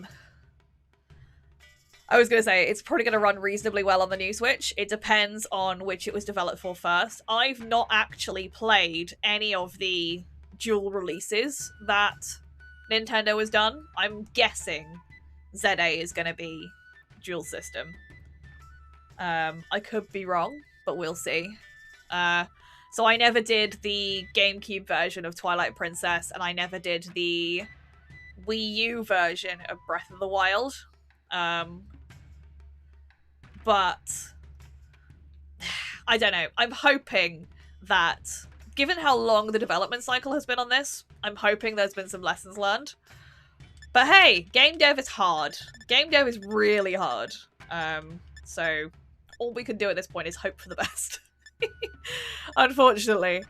was going to say, it's probably going to run reasonably well on the new Switch. It depends on which it was developed for first. I've not actually played any of the dual releases that Nintendo has done. I'm guessing ZA is going to be dual system. I could be wrong, but we'll see. So I never did the GameCube version of Twilight Princess, and I never did the Wii U version of Breath of the Wild. But I don't know. I'm hoping that, given how long the development cycle has been on this, I'm hoping there's been some lessons learned. But hey, game dev is hard. Game dev is really hard. So all we can do at this point is hope for the best. Unfortunately.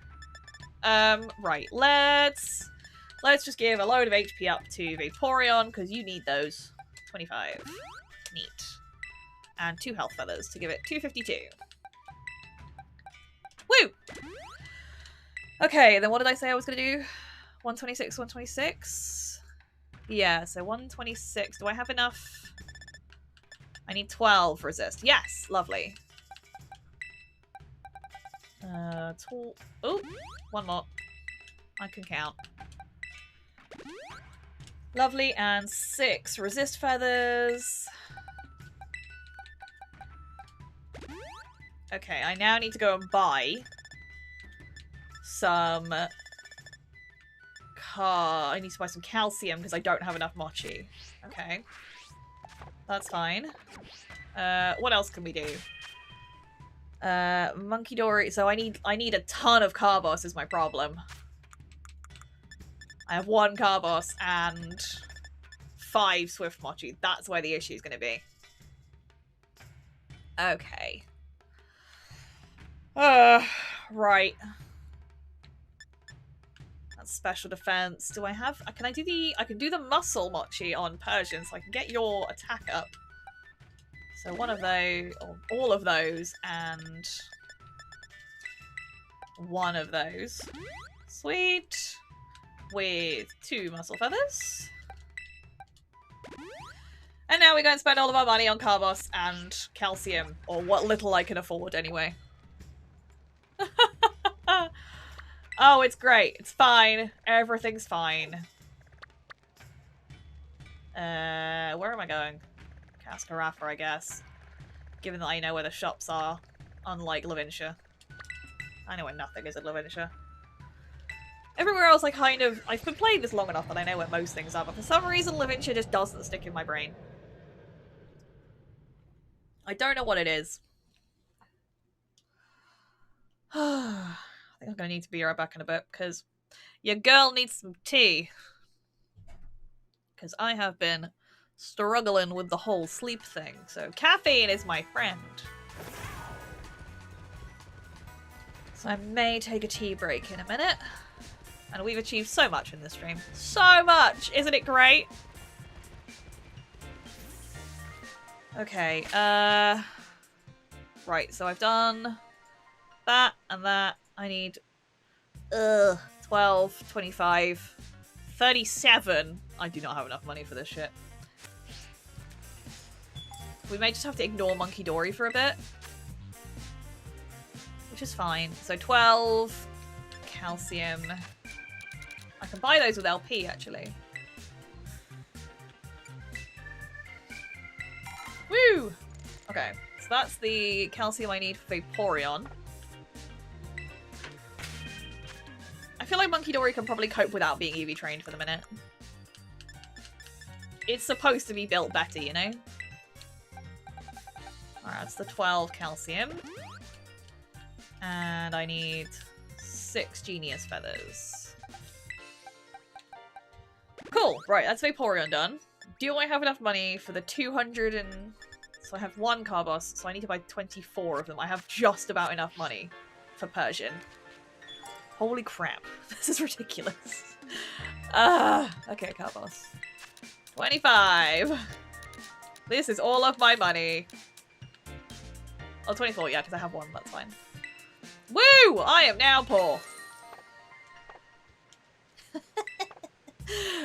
Right, let's just give a load of HP up to Vaporeon, because you need those. 25. Neat. And 2 health feathers to give it 252. Woo! Okay, then what did I say I was going to do? 126, 126? Yeah, so 126. Do I have enough? I need 12 resist. Yes, lovely. Oh, one more. I can count. Lovely, and 6 resist feathers. Okay, I now need to go and buy some I need to buy some calcium because I don't have enough mochi. Okay. That's fine. What else can we do? Monkey Dory. So I need a ton of Carbos is my problem. I have 1 Carbos and 5 Swift Mochi. That's where the issue is going to be. Okay. Right. That's special defense. Do I have... Can I do the... I can do the muscle mochi on Persian, so I can get your attack up. So one of those, or all of those, and one of those. Sweet. With 2 muscle feathers. And now we're going to spend all of our money on Carbos and calcium, or what little I can afford anyway. Oh, it's great. It's fine. Everything's fine. Where am I going? Cascarafa, I guess. Given that I know where the shops are, unlike Lavinia. I know where nothing is at Lavinia. Everywhere else I've been playing this long enough that I know where most things are, but for some reason Lavinia just doesn't stick in my brain. I don't know what it is. I think I'm going to need to be right back in a bit, because your girl needs some tea. Because I have been struggling with the whole sleep thing, so caffeine is my friend. So I may take a tea break in a minute. And we've achieved so much in this stream. So much! Isn't it great? Okay, right, so I've done that and that. I need 12, 25, 37. I do not have enough money for this shit. We may just have to ignore Monkey Dory for a bit. Which is fine. So 12 calcium. I can buy those with LP, actually. Woo! Okay, so that's the calcium I need for Vaporeon. I feel like Monkey Dory can probably cope without being EV trained for the minute. It's supposed to be built better, you know? Alright, that's the 12 calcium. And I need 6 Genius Feathers. Cool, right, that's Vaporeon done. Do I have enough money for the 200 and... So I have 1 Carbos, so I need to buy 24 of them. I have just about enough money for Persian. Holy crap. This is ridiculous. Okay, Carbos. 25! This is all of my money. Oh, 24, yeah, because I have 1, that's fine. Woo! I am now poor.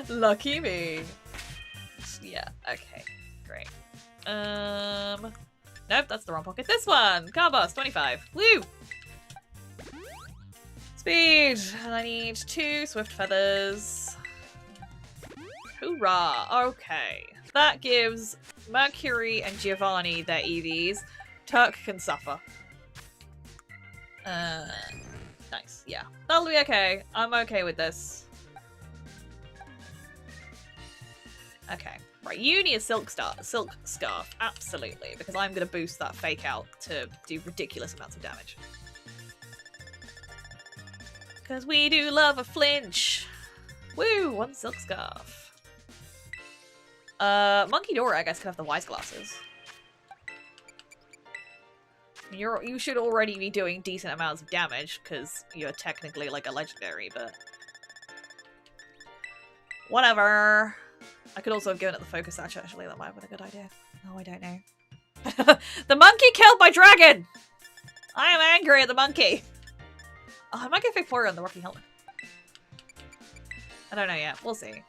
Lucky me. Yeah, okay. Great. Nope, that's the wrong pocket. This one! Carbos, 25. Woo! Speed! And I need 2 Swift Feathers. Hoorah! Okay. That gives Mercury and Giovanni their EVs. Turk can suffer. Nice. Yeah. That'll be okay. I'm okay with this. Okay. Right, you need a silk scarf. Absolutely. Because I'm going to boost that fake out to do ridiculous amounts of damage. Because we do love a flinch. Woo! 1 silk scarf. Monkey Dora, I guess, can have the wise glasses. You should already be doing decent amounts of damage, because you're technically like a legendary, but... Whatever. I could also have given it the focus sash, actually. That might have been a good idea. No, I don't know. The monkey killed my dragon! I am angry at the monkey. Oh, I might get Vaporeon on the Rocky Helmet. I don't know yet. We'll see.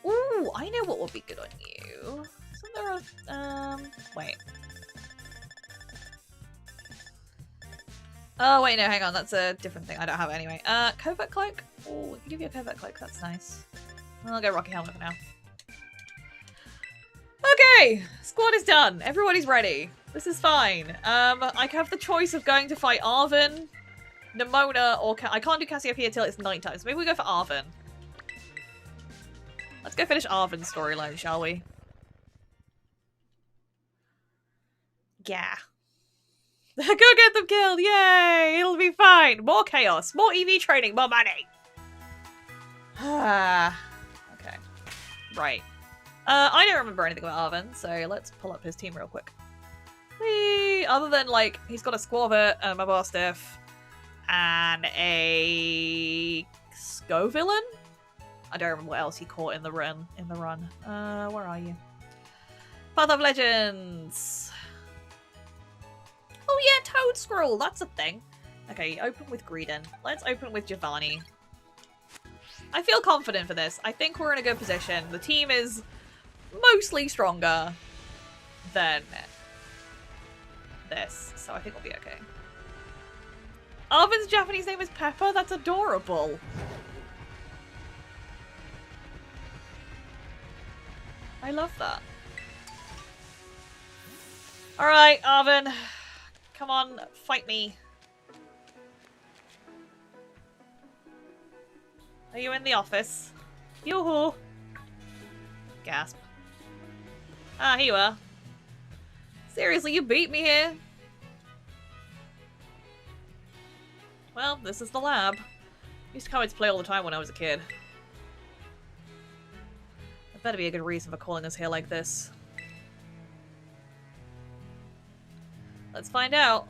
Ooh, I know what will be good on you. Isn't there a... wait. Oh, wait, no, hang on. That's a different thing. I don't have it anyway. Covert Cloak? Oh, we can give you a Covert Cloak. That's nice. I'll go Rocky Helmet for now. Okay! Squad is done. Everybody's ready. This is fine. I have the choice of going to fight Arven, Nemona, or... I can't do Cassiopeia till it's nighttime, so maybe we go for Arven. Let's go finish Arven's storyline, shall we? Yeah. Go get them killed! Yay! It'll be fine! More chaos, more EV training, more money! Okay. Right. I don't remember anything about Arven, so let's pull up his team real quick. Whee! Other than, like, he's got a Squavit, a Mabastiff, and a... Scovillain? I don't remember what else he caught in the run. Where are you? Path of Legends! Oh yeah, Toad Scroll, that's a thing. Okay, open with Greedon. Let's open with Giovanni. I feel confident for this. I think we're in a good position. The team is mostly stronger than this, so I think we'll be okay. Arven's Japanese name is Pepper? That's adorable. I love that. Alright, Arven. Come on, fight me. Are you in the office? Yoo-hoo! Gasp. Ah, here you are. Seriously, you beat me here? Well, this is the lab. I used to come here to play all the time when I was a kid. That better be a good reason for calling us here like this. Let's find out.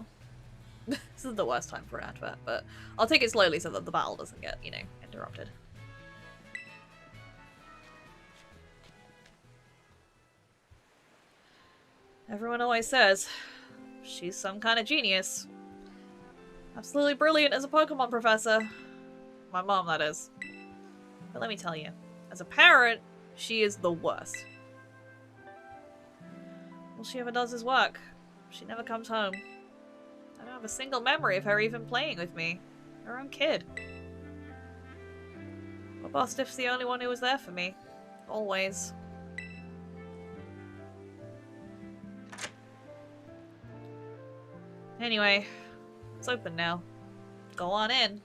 This is the worst time for an advert, but I'll take it slowly so that the battle doesn't get, you know, interrupted. Everyone always says she's some kind of genius. Absolutely brilliant as a Pokemon professor. My mom, that is. But let me tell you, as a parent, she is the worst. All she ever does is work. She never comes home. I don't have a single memory of her even playing with me. Her own kid. But Boss Stiff's the only one who was there for me. Always. Anyway, it's open now. Go on in.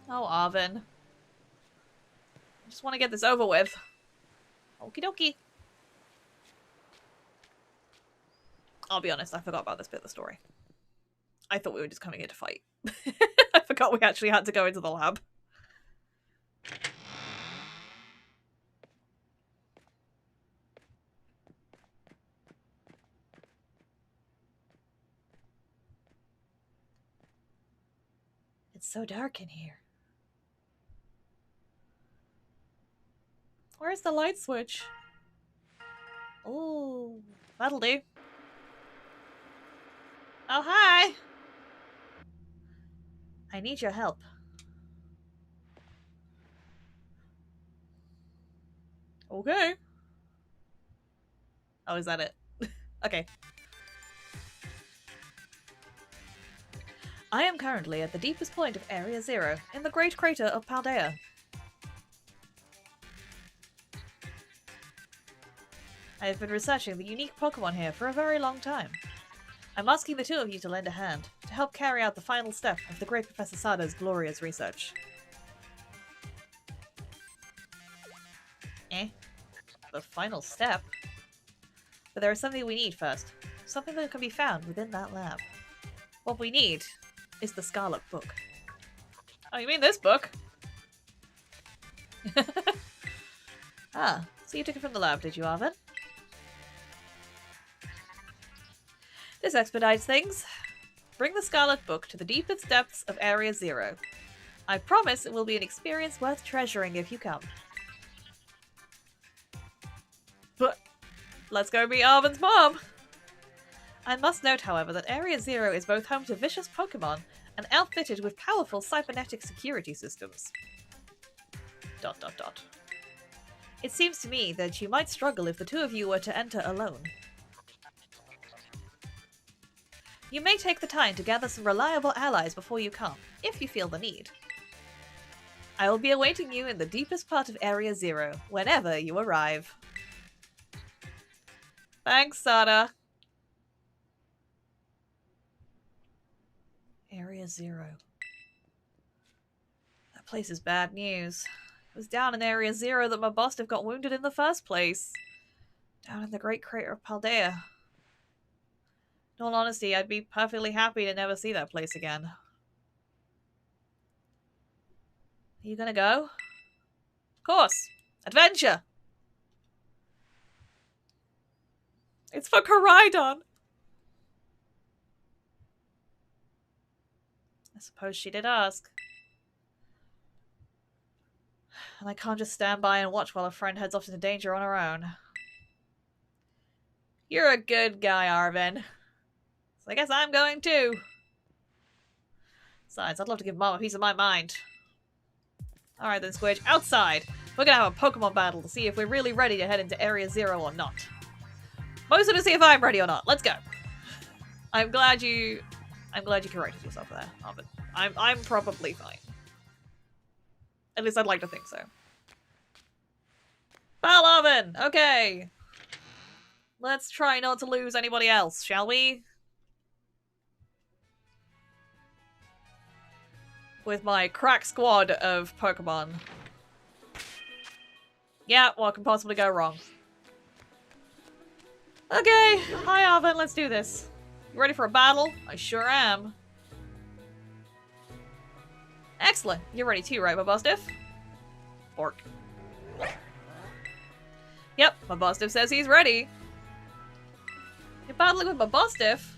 Oh, Arven. I just want to get this over with. Okie dokie. I'll be honest, I forgot about this bit of the story. I thought we were just coming here to fight. I forgot we actually had to go into the lab. It's so dark in here. Where's the light switch? Oh, that'll do. Oh, hi! I need your help. Okay. Oh, is that it? Okay. I am currently at the deepest point of Area 0, in the Great Crater of Paldea. I have been researching the unique Pokemon here for a very long time. I'm asking the two of you to lend a hand, to help carry out the final step of the great Professor Sada's glorious research. The final step? But there is something we need first. Something that can be found within that lab. What we need is the Scarlet book. Oh, you mean this book? Ah, so you took it from the lab, did you, Arven? This expedites things. Bring the Scarlet book to the deepest depths of Area 0. I promise it will be an experience worth treasuring if you come. But let's go meet Arven's mom! I must note, however, that Area 0 is both home to vicious Pokemon and outfitted with powerful cybernetic security systems. ... It seems to me that you might struggle if the two of you were to enter alone. You may take the time to gather some reliable allies before you come, if you feel the need. I will be awaiting you in the deepest part of Area 0, whenever you arrive. Thanks, Sada. Area 0. That place is bad news. It was down in Area 0 that my boss got wounded in the first place. Down in the Great Crater of Paldea. In all honesty, I'd be perfectly happy to never see that place again. Are you gonna go? Of course! Adventure! It's for Koraidon! I suppose she did ask. And I can't just stand by and watch while a friend heads off into danger on her own. You're a good guy, Arven. So I guess I'm going too. Besides, I'd love to give Mom a piece of my mind. Alright then, Squidge, outside! We're gonna have a Pokemon battle to see if we're really ready to head into Area 0 or not. Mostly to see if I'm ready or not. Let's go. I'm glad you corrected yourself there, Arven. I'm probably fine. At least I'd like to think so. Well, Arven! Okay! Let's try not to lose anybody else, shall we? With my crack squad of Pokemon. Yeah, what can possibly go wrong? Okay, hi Arven, let's do this. You ready for a battle? I sure am. Excellent. You're ready too, right, my boss diff? Bork. Yep, my boss diff says he's ready. You're battling with my boss diff?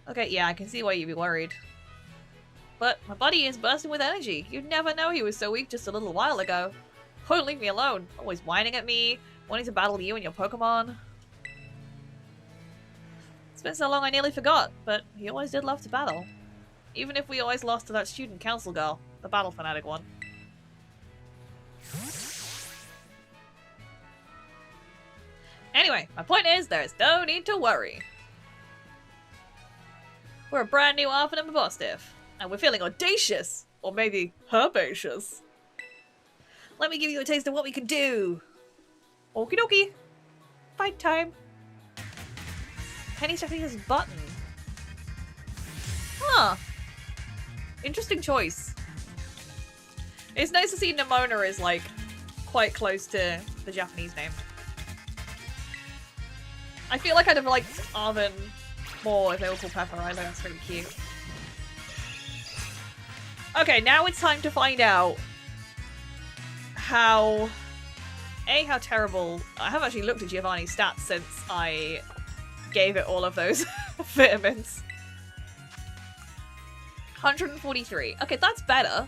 Okay, yeah, I can see why you'd be worried. But my buddy is bursting with energy. You'd never know he was so weak just a little while ago. Won't leave me alone. Always whining at me, wanting to battle you and your Pokemon. It's been so long I nearly forgot, but he always did love to battle. Even if we always lost to that student council girl, the battle fanatic one. Anyway, my point is, there's no need to worry. We're a brand new Arven and boss diff, and we're feeling audacious, or maybe herbaceous. Let me give you a taste of what we can do. Okie dokie. Fight time. Penny's checking his button. Huh. Interesting choice. It's nice to see Nimona is, like, quite close to the Japanese name. I feel like I'd have liked Arven more if they were called Pepper. I think that's really cute. Okay, now it's time to find out how terrible... I haven't actually looked at Giovanni's stats since I gave it all of those vitamins. 143. Okay, that's better.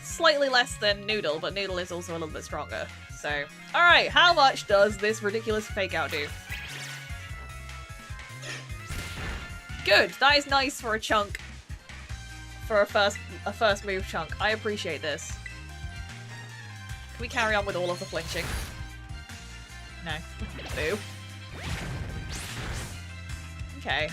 Slightly less than Noodle, but Noodle is also a little bit stronger. So, alright, how much does this ridiculous fake out do? Good, that is nice for a chunk. For a first move chunk. I appreciate this. Can we carry on with all of the flinching? No. Boo. Okay.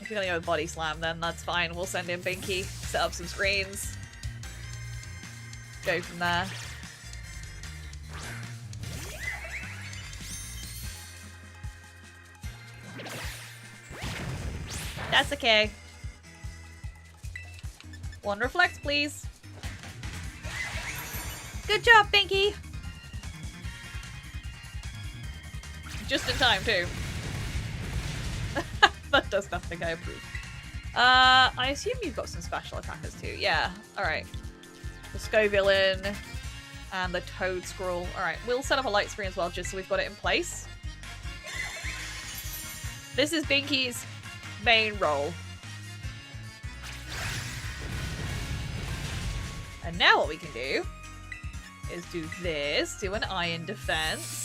If you're gonna go with Body Slam, then that's fine. We'll send in Binky, set up some screens. Go from there. That's okay. One reflect, please. Good job, Binky! Just in time, too. That does nothing, I approve. I assume you've got some special attackers, too. Yeah, alright. The Scovillain and the Toad Scroll. Alright, we'll set up a light screen as well, just so we've got it in place. This is Binky's main role. And now what we can do is do this, do an Iron Defense.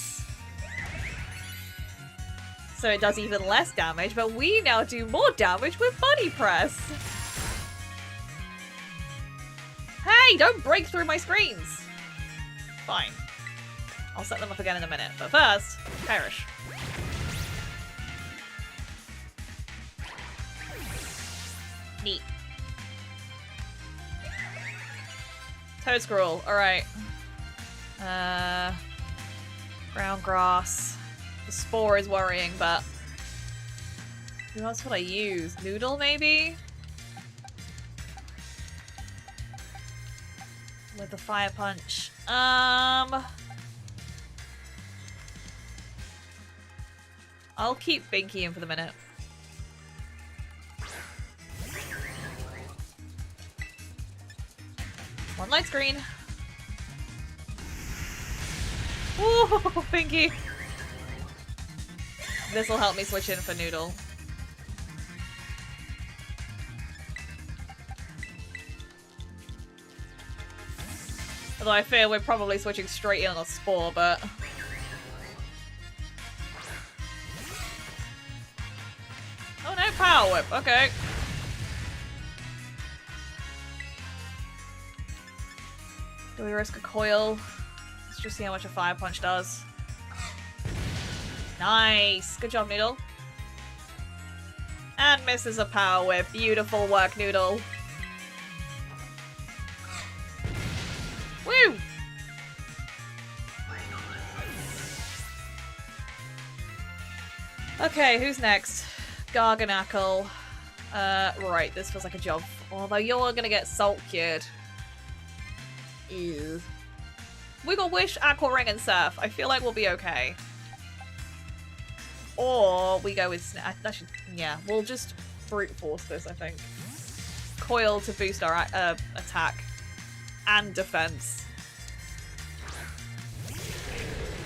So it does even less damage, but we now do more damage with Body Press. Hey, don't break through my screens. Fine. I'll set them up again in a minute, but first, perish. Neat. Toad Scroll, alright. Ground Grass. The Spore is worrying, but... who else would I use? Noodle, maybe? With the Fire Punch. I'll keep Binky in for the minute. One light screen. Ooh, Binky. This will help me switch in for Noodle. Although I fear we're probably switching straight in on a Spore, but... oh no, Power Whip, okay. Do we risk a coil? Let's just see how much a Fire Punch does. Nice! Good job, Noodle. And misses a Power Whip. Beautiful work, Noodle. Woo! Okay, who's next? Garganackle. Right, this feels like a job. Although you're gonna get Salt Cured. Ew. We got Wish, Aqua Ring, and Surf. I feel like we'll be okay. Or we go with... yeah, we'll just brute force this, I think. Coil to boost our attack and defense.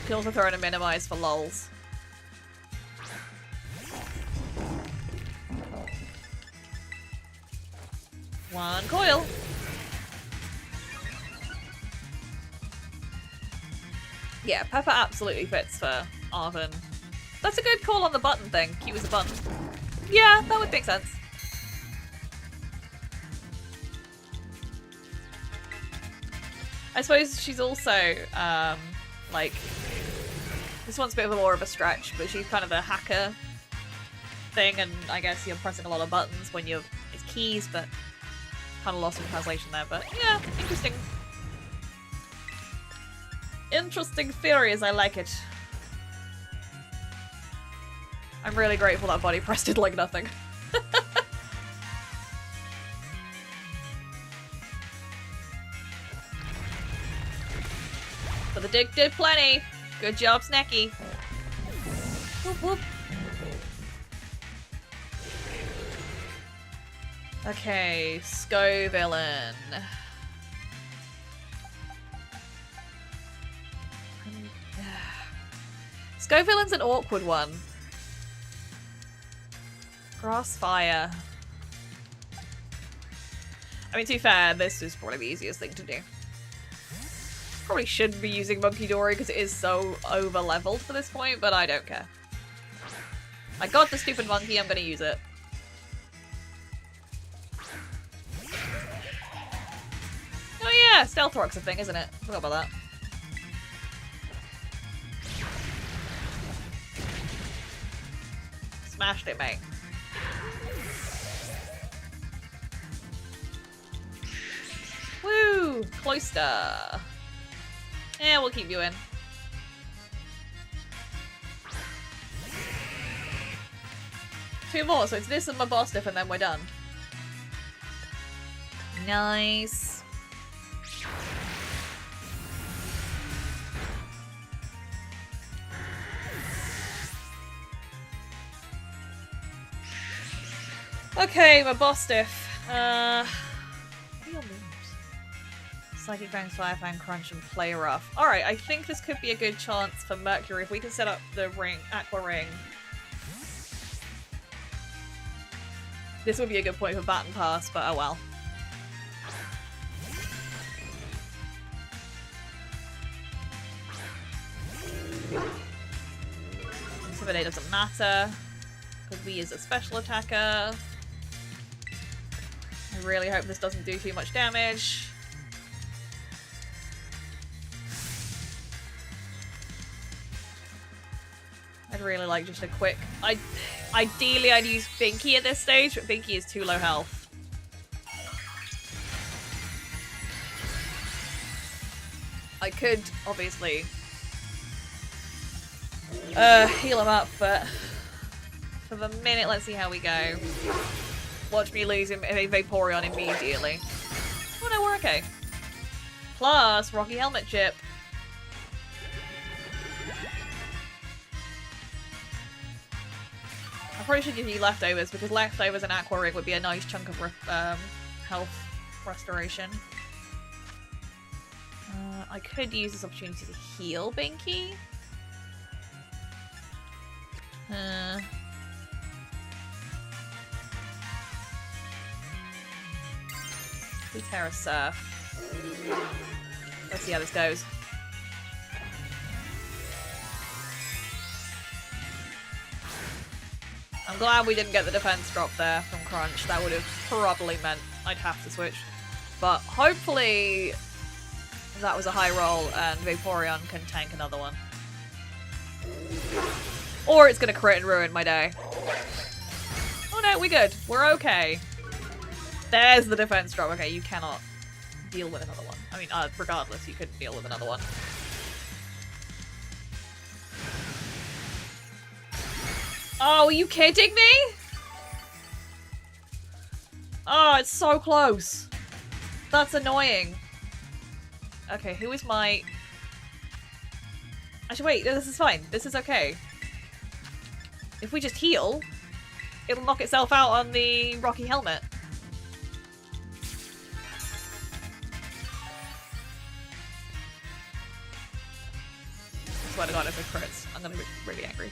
Can also throw in a minimize for lulz. One coil. Yeah, Pepper absolutely fits for Arven. That's a good call on the button thing. Q is a button. Yeah, that would make sense. I suppose she's also, like, this one's a bit more of a stretch, but she's kind of a hacker thing, and I guess you're pressing a lot of buttons when you're, it's keys, but kind of lost in translation there, but yeah, interesting. Interesting theories, I like it. I'm really grateful that body press did like nothing. But the dig did plenty. Good job, Snacky. Whoop whoop. Okay, Scovillain. Scovillain's an awkward one. Grassfire. I mean, to be fair, this is probably the easiest thing to do. Probably shouldn't be using Monkey Dory because it is so over-leveled for this point, but I don't care. I got the stupid monkey, I'm gonna use it. Oh yeah, Stealth Rock's a thing, isn't it? Forgot about that. Smashed it, mate. Woo! Cloister. Yeah, we'll keep you in. Two more, so it's this and my boss diff and then we're done. Nice. Okay, my boss diff. What are your moves? Psychic Fangs, Fire Fang, Crunch, and Play Rough. Alright, I think this could be a good chance for Mercury if we can set up the ring, Aqua Ring. This would be a good point for Baton Pass, but oh well. Intimidate doesn't matter, because we is a special attacker. I really hope this doesn't do too much damage. I'd really like just a quick... Ideally I'd use Binky at this stage, but Binky is too low health. I could, obviously, heal him up, but for the minute, let's see how we go. Watch me lose him a Vaporeon immediately. Oh no, we're okay. Plus, Rocky Helmet Chip. I probably should give you leftovers, because leftovers and Aqua Ring would be a nice chunk of health restoration. I could use this opportunity to heal Binky. Terra Surf. Let's see how this goes. I'm glad we didn't get the defense drop there from Crunch. That would have probably meant I'd have to switch. But hopefully that was a high roll and Vaporeon can tank another one. Or it's gonna crit and ruin my day. Oh no, we're good. We're okay. There's the defense drop. Okay, you cannot deal with another one. I mean, regardless, you couldn't deal with another one. Oh, are you kidding me? Oh, it's so close. That's annoying. Okay, who is my... Actually, wait, this is fine. This is okay. If we just heal, it'll knock itself out on the Rocky Helmet. I swear to God, if it crits, I'm gonna be really angry.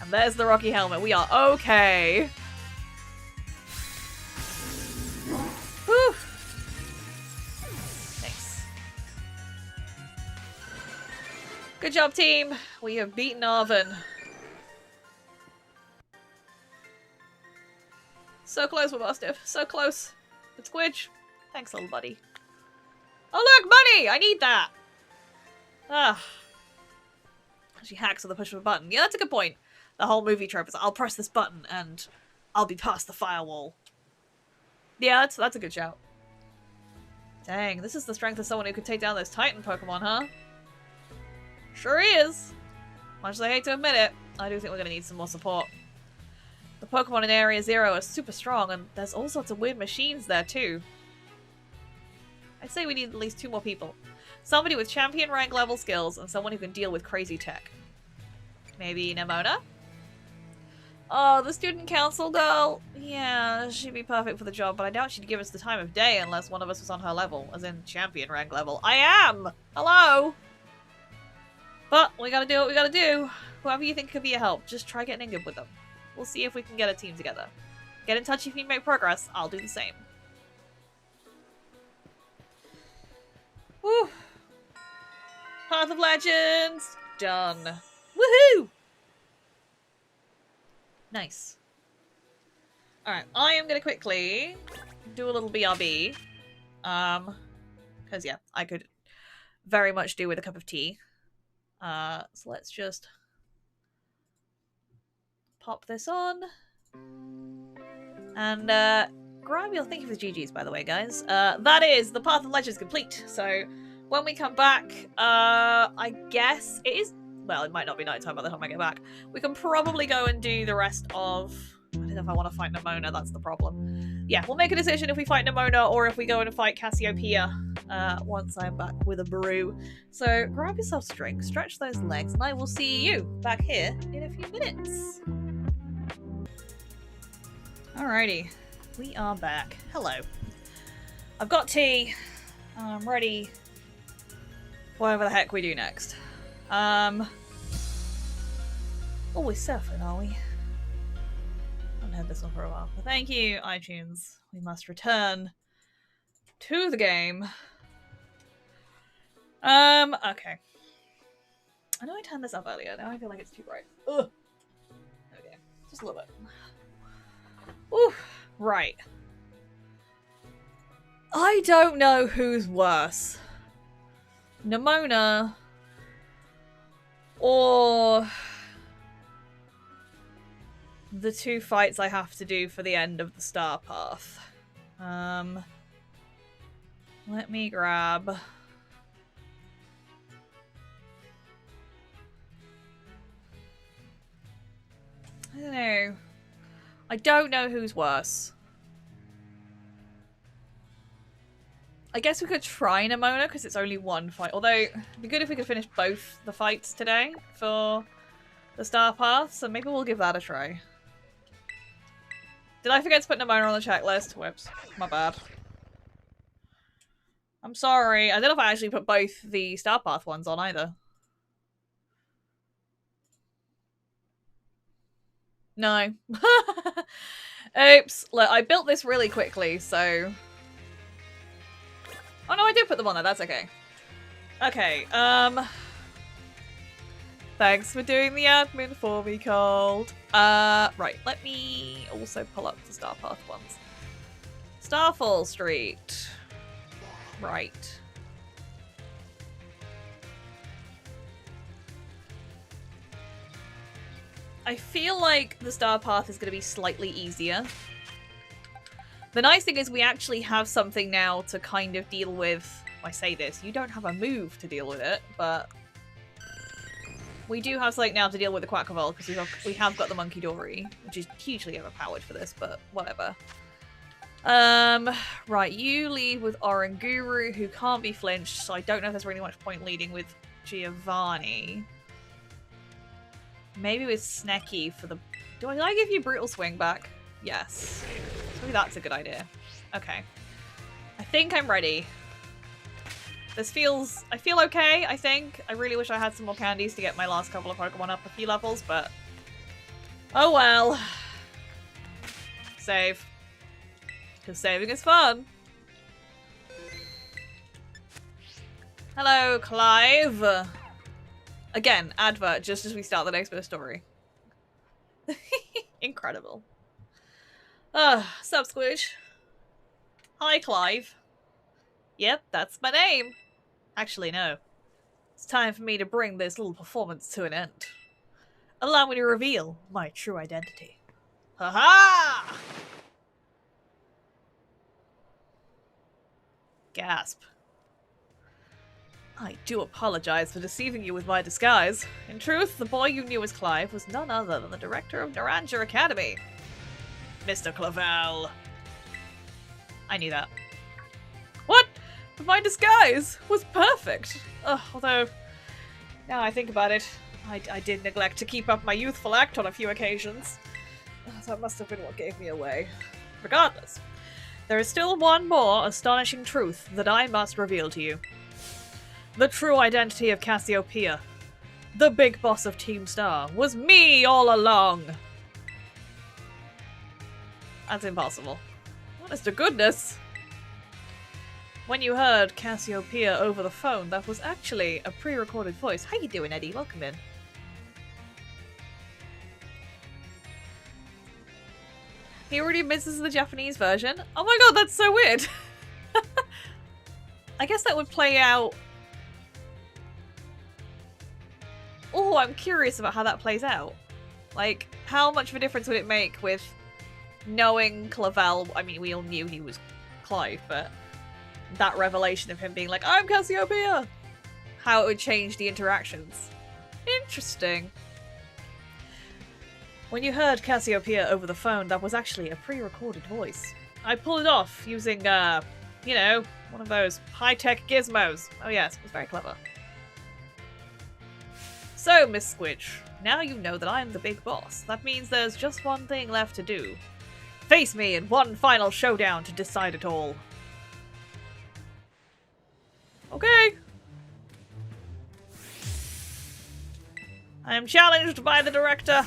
And there's the Rocky Helmet. We are okay. Whew. Thanks. Good job, team. We have beaten Arven. So close with Mastiff. So close. But Squidge, thanks, little buddy. Oh look, money! I need that! Ah. She hacks with the push of a button. Yeah, that's a good point. The whole movie trope is I'll press this button and I'll be past the firewall. Yeah, that's a good shout. Dang, this is the strength of someone who could take down those Titan Pokemon, huh? Sure is. Much as I hate to admit it, I do think we're gonna need some more support. The Pokemon in Area Zero are super strong, and there's all sorts of weird machines there too. I'd say we need at least 2 more people. Somebody with champion rank level skills, and someone who can deal with crazy tech. Maybe Nemona? Oh, the student council girl? Yeah, she'd be perfect for the job, but I doubt she'd give us the time of day unless one of us was on her level, as in champion rank level. I am! Hello! But we gotta do what we gotta do. Whoever you think could be a help, just try getting in good with them. We'll see if we can get a team together. Get in touch if you make progress. I'll do the same. Woo! Path of Legends! Done. Woohoo! Nice. Alright, I am gonna quickly do a little BRB. Because yeah, I could very much do with a cup of tea. So let's just pop this on. And grab your thank you for the GGs, by the way, guys. That is the Path of Legends complete. So when we come back, I guess it is, well, it might not be nighttime by the time I get back. We can probably go and do the rest of, I don't know if I want to fight Nemona, that's the problem. Yeah, we'll make a decision if we fight Nemona or if we go and fight Cassiopeia once I'm back with a brew. So grab yourself a drink, stretch those legs, and I will see you back here in a few minutes. Alrighty, we are back. Hello. I've got tea. I'm ready for whatever the heck we do next. Oh, we're surfing, are we? I haven't had this one for a while. But thank you, iTunes. We must return to the game. Okay. I know I turned this up earlier. Now I feel like it's too bright. Ugh. Okay, just a little bit. Ooh, right. I don't know who's worse. Nemona or the 2 fights I have to do for the end of the Star Path. Let me grab... I don't know. I don't know who's worse. I guess we could try Nemona because it's only 1 fight. Although, it'd be good if we could finish both the fights today for the Star Path. So maybe we'll give that a try. Did I forget to put Nemona on the checklist? Whoops. My bad. I'm sorry. I don't know if I actually put both the Star Path ones on either. No. Oops. Look, I built this really quickly, so... Oh no, I did put them on there. That's okay. Okay, thanks for doing the admin for me, Cold. Right, let me also pull up the Star Path ones. Starfall Street. Right. I feel like the Star Path is going to be slightly easier. The nice thing is we actually have something now to kind of deal with... I say this, you don't have a move to deal with it, but... we do have something now to deal with the Quackavole, because we have got the Monkey Dory, which is hugely overpowered for this, but whatever. Right, you lead with Oranguru, who can't be flinched, so I don't know if there's really much point leading with Giovanni. Maybe with Snecky for the... Did I give you Brutal Swing back? Yes. Maybe that's a good idea. Okay. I think I'm ready. This feels... I feel okay, I think. I really wish I had some more candies to get my last couple of Pokemon up a few levels, but... Oh well. Save. Because saving is fun. Hello, Clive. Again, advert just as we start the next bit of story. Incredible. Sup, Squish? Hi, Clive. Yep, that's my name. Actually, no. It's time for me to bring this little performance to an end. Allow me to reveal my true identity. Ha-ha! Gasp. I do apologize for deceiving you with my disguise. In truth, the boy you knew as Clive was none other than the director of Naranja Academy. Mr. Clavel. I knew that. What? But my disguise was perfect. Although, now I think about it, I did neglect to keep up my youthful act on a few occasions. That must have been what gave me away. Regardless, there is still one more astonishing truth that I must reveal to you. The true identity of Cassiopeia, the big boss of Team Star, was me all along! That's impossible. Honest to goodness! When you heard Cassiopeia over the phone, that was actually a pre-recorded voice. How you doing, Eddie? Welcome in. He already misses the Japanese version? Oh my god, that's so weird! I guess that would play out... Oh, I'm curious about how that plays out. Like, how much of a difference would it make with knowing Clavel? I mean, we all knew he was Clive, but that revelation of him being like, I'm Cassiopeia! How it would change the interactions. Interesting. When you heard Cassiopeia over the phone, that was actually a pre-recorded voice. I pulled it off using, you know, one of those high-tech gizmos. Oh yes, it was very clever. So, Miss Squidge, now you know that I'm the big boss. That means there's just one thing left to do. Face me in one final showdown to decide it all. Okay. I am challenged by the director.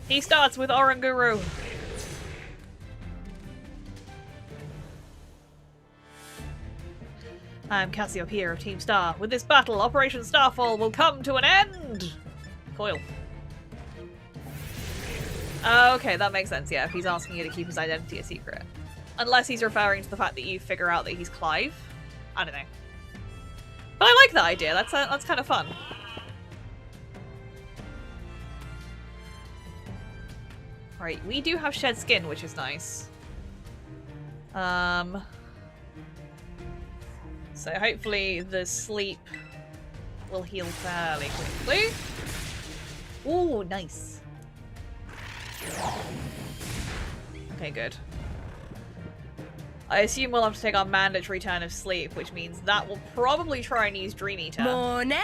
He starts with Oranguru. I'm Cassiopeia of Team Star. With this battle, Operation Starfall will come to an end! Coil. Okay, that makes sense, yeah, if he's asking you to keep his identity a secret. Unless he's referring to the fact that you figure out that he's Clive. I don't know. But I like that idea, that's kind of fun. Right, we do have shed skin, which is nice. So hopefully the sleep will heal fairly quickly. Ooh, nice. Okay, good. I assume we'll have to take our mandatory turn of sleep, which means that will probably try and use Dream Eater. Morning!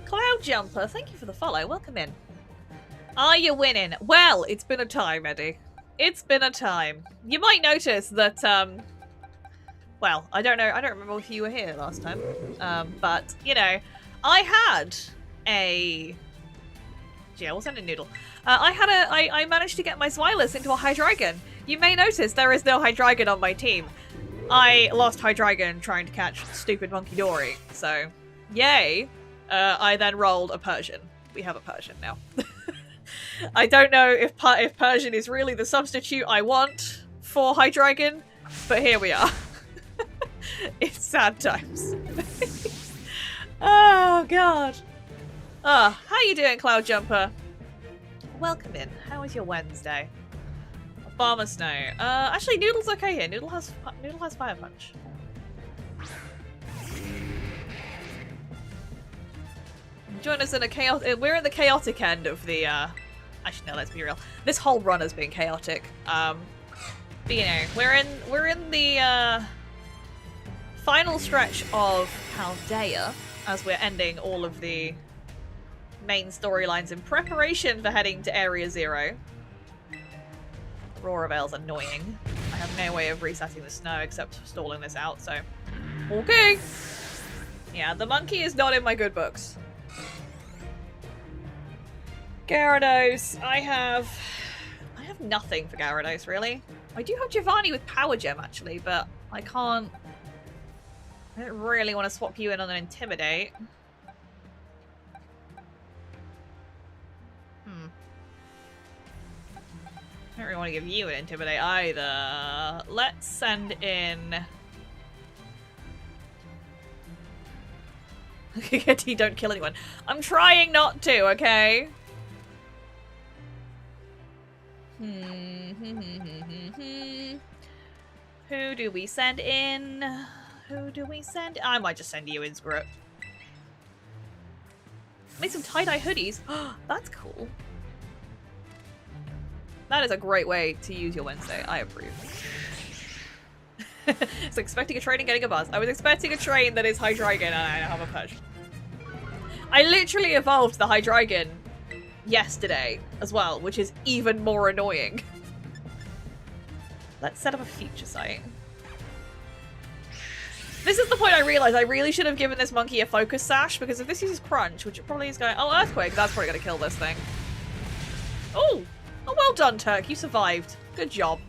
Cloud Jumper, thank you for the follow. Welcome in. Are you winning? Well, it's been a time, Eddie. It's been a time. You might notice that, well, I don't know, I don't remember if you were here last time, but, you know, I had a... Yeah, we'll send a noodle. I managed to get my Swilus into a Hydreigon. You may notice there is no Hydreigon on my team. I lost Hydreigon trying to catch stupid Monkey Dory, so yay. I then rolled a Persian. We have a Persian now. I don't know if Persian is really the substitute I want for Hydreigon, but here we are. It's sad times. Oh, God. Ah, how you doing, Cloud Jumper? Welcome in. How was your Wednesday? Obama Snow. Actually, Noodle's okay here. Noodle has Fire Punch. Join us in a chaotic... We're in the chaotic end of the, Actually, no, let's be real. This whole run has been chaotic. But, you know, we're in the, final stretch of Paldea, as we're ending all of the main storylines in preparation for heading to Area 0. Aurora Veil's annoying. I have no way of resetting the snow except stalling this out, so... Okay! Yeah, the monkey is not in my good books. Gyarados, I have nothing for Gyarados, really. I do have Giovanni with Power Gem, actually, but I can't... I don't really want to swap you in on an Intimidate. I don't really want to give you an Intimidate either. Let's send in... Don't kill anyone. I'm trying not to, okay? Who do we send in? Who do we send? I might just send you in, screw it. Made some tie-dye hoodies. That's cool. That is a great way to use your Wednesday. I approve. It's like expecting a train and getting a buzz. I was expecting a train that is Hydreigon and I have a push. I literally evolved the Hydreigon yesterday as well, which is even more annoying. Let's set up a future site. This is the point I realized I really should have given this monkey a focus sash, because if this uses Crunch, which it probably is going... Oh, Earthquake, that's probably going to kill this thing. Oh! Oh, well done, Turk. You survived. Good job.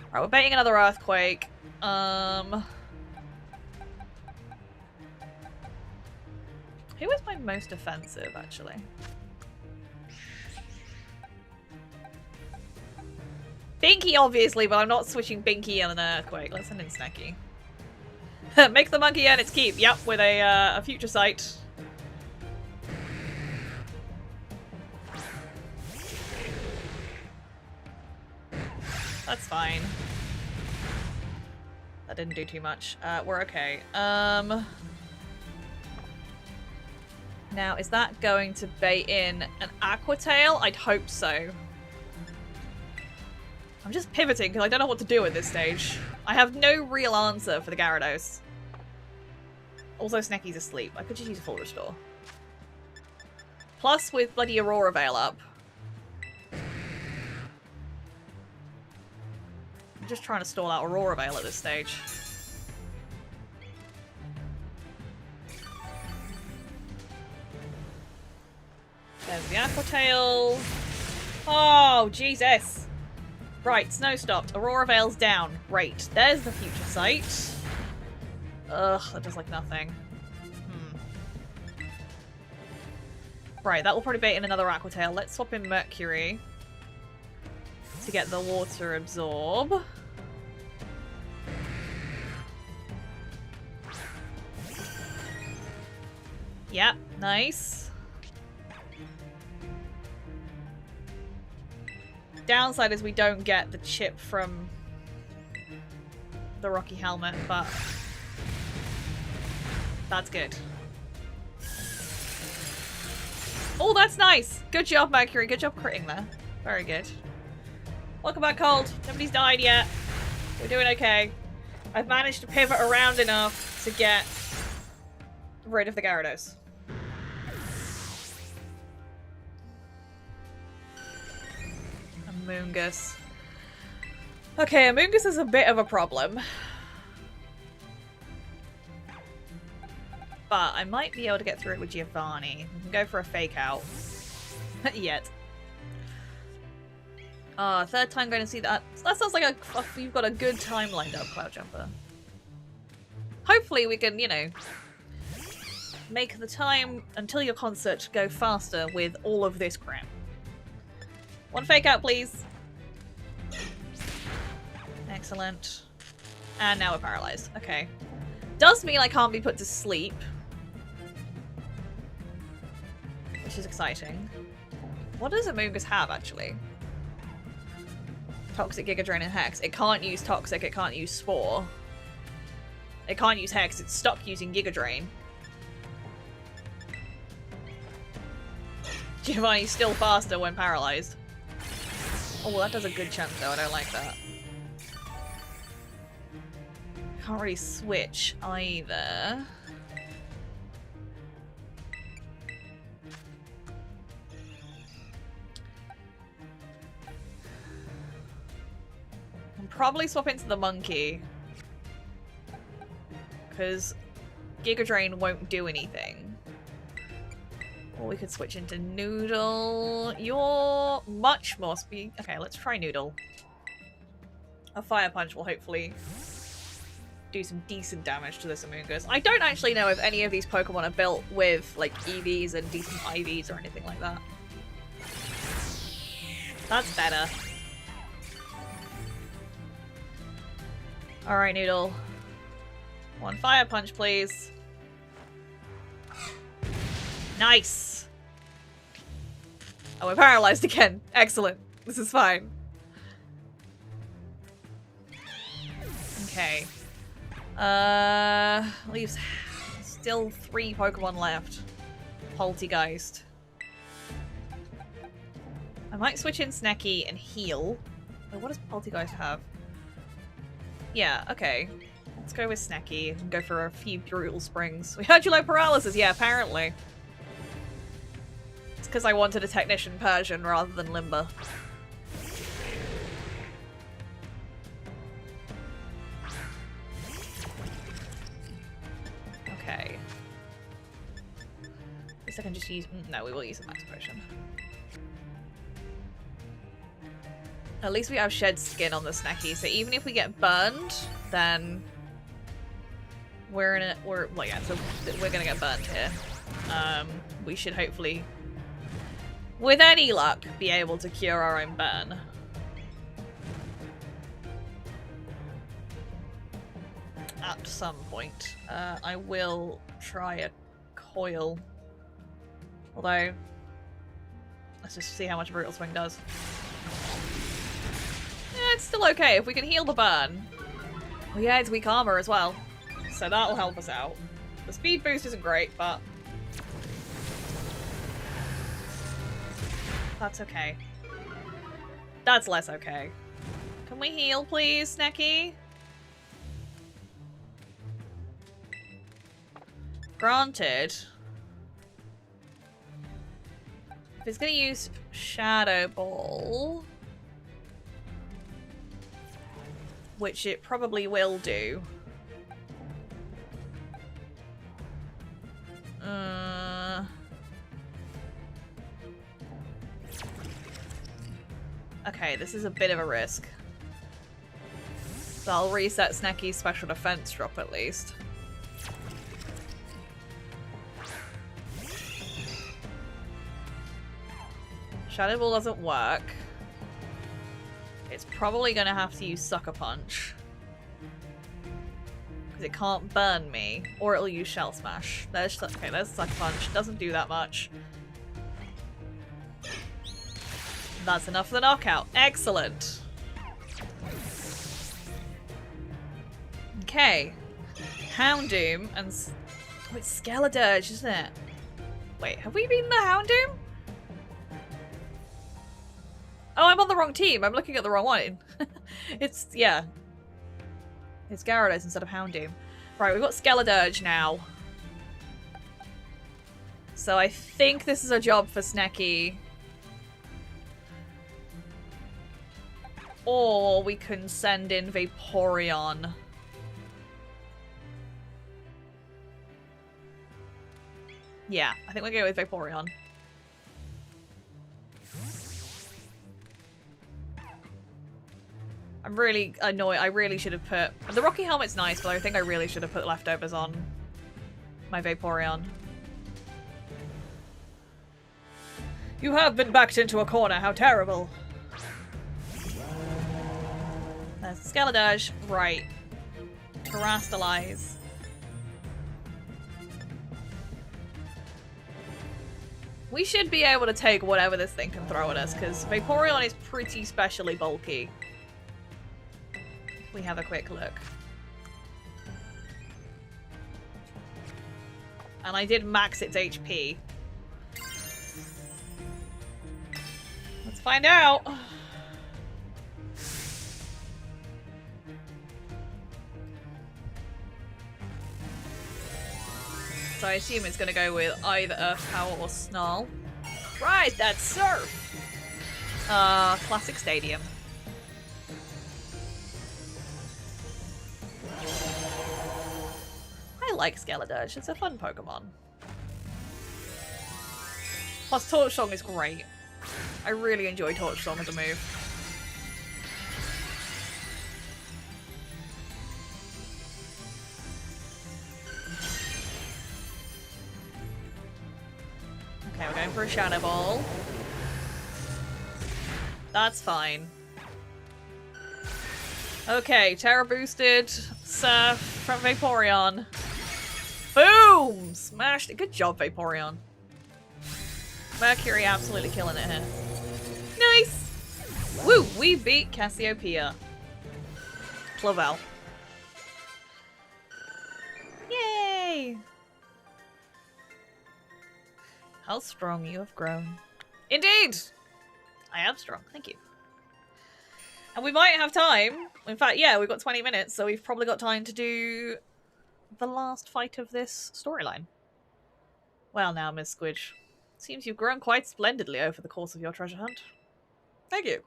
Alright, we're baiting another Earthquake. Who is my most offensive, actually? Binky, obviously, but I'm not switching Binky on an Earthquake. Let's send in Snacky. Make the monkey earn its keep. Yep, with a future sight. That's fine. That didn't do too much. We're okay. Now, is that going to bait in an Aqua Tail? I'd hope so. I'm just pivoting because I don't know what to do at this stage. I have no real answer for the Gyarados. Also, Snecky's asleep. I could just use a full restore. Plus, with bloody Aurora Veil up. I'm just trying to stall out Aurora Veil at this stage. There's the Aqua Tail. Oh, Jesus. Right, snow stopped. Aurora Veil's down. Great. There's the future sight. Ugh, that does like nothing. Right, that will probably bait in another Aqua Tail. Let's swap in Mercury to get the water absorb. Yep, nice. Downside is we don't get the chip from the Rocky Helmet, but that's good. Oh, that's nice! Good job, Mercury. Good job critting there. Very good. Welcome back, Cold. Nobody's died yet. We're doing okay. I've managed to pivot around enough to get rid of the Gyarados. Amoonguss. Okay, Amoonguss is a bit of a problem. But I might be able to get through it with Giovanni. We can go for a fake out. Yet. Third time going to see that. That sounds like you've got a good time lined up, Cloud Jumper. Hopefully we can, you know, make the time until your concert go faster with all of this crap. One fake out, please. Excellent. And now we're paralyzed. Okay. Does mean I can't be put to sleep. Which is exciting. What does Amoonguss have, actually? Toxic, Giga Drain, and Hex. It can't use Toxic, it can't use Spore. It can't use Hex, it's stuck using Giga Drain. Giovanni's still faster when paralyzed. Oh, well, that does a good chunk, though. I don't like that. Can't really switch either. I'll probably swap into the monkey. Because Giga Drain won't do anything. Or we could switch into Noodle. You're much more speed. Okay, let's try Noodle. A Fire Punch will hopefully do some decent damage to this Amoonguss. I don't actually know if any of these Pokemon are built with like EVs and decent IVs or anything like that. That's better. Alright, Noodle. One Fire Punch, please. Nice! Oh, we're paralyzed again. Excellent. This is fine. Okay. Leaves still 3 Pokemon left. Poltegeist. I might switch in Snacky and heal. Wait, what does Poltegeist have? Yeah, okay. Let's go with Snacky and go for a few Brutal Springs. We heard you like paralysis. Yeah, apparently. It's because I wanted a Technician Persian rather than Limber. Okay. At least I can just use... No, we will use a Max Potion. At least we have Shed Skin on the Snacky, so even if we get burned, then... Well, yeah, so we're gonna get burned here. We should hopefully, with any luck, be able to cure our own burn. At some point. I will try a coil. Although, let's just see how much Brutal Swing does. Yeah, it's still okay. If we can heal the burn. Well, yeah, it's weak armor as well. So that'll help us out. The speed boost isn't great, but that's okay. That's less okay. Can we heal, please, Snacky? Granted. If it's gonna use Shadow Ball, which it probably will do. Okay, this is a bit of a risk. So I'll reset Snacky's special defense drop at least. Shadow Ball doesn't work. It's probably gonna have to use Sucker Punch. Because it can't burn me. Or it'll use Shell Smash. Okay, there's Sucker Punch. Doesn't do that much. That's enough for the knockout. Excellent. Okay. Houndoom and... Oh, it's Skeledirge, isn't it? Wait, have we beaten the Houndoom? Oh, I'm on the wrong team. I'm looking at the wrong one. It's, yeah. It's Gyarados instead of Houndoom. Right, we've got Skeledirge now. So I think this is a job for Snacky. Or we can send in Vaporeon. Yeah, I think we'll go with Vaporeon. I'm really annoyed. I really should have put... The Rocky Helmet's nice, but I think I really should have put leftovers on my Vaporeon. You have been backed into a corner. How terrible. There's Skeledirge. Right. Terastalize. We should be able to take whatever this thing can throw at us, because Vaporeon is pretty specially bulky. We have a quick look. And I did max its HP. Let's find out. So I assume it's going to go with either Earth Power or Snarl. Right, that's Surf! Classic Stadium. I like Scarlet. It's a fun Pokemon. Plus Torch Song is great. I really enjoy Torch Song as a move. Okay, we're going for a Shadow Ball. That's fine. Okay, Terra boosted Surf from Vaporeon. Boom! Smashed it. Good job, Vaporeon. Mercury absolutely killing it here. Nice! Woo! We beat Cassiopeia. Clavel. Yay! How strong you have grown. Indeed! I am strong, thank you. And we might have time. In fact, yeah, we've got 20 minutes, so we've probably got time to do the last fight of this storyline. Well now, Miss Squidge. Seems you've grown quite splendidly over the course of your treasure hunt. Thank you.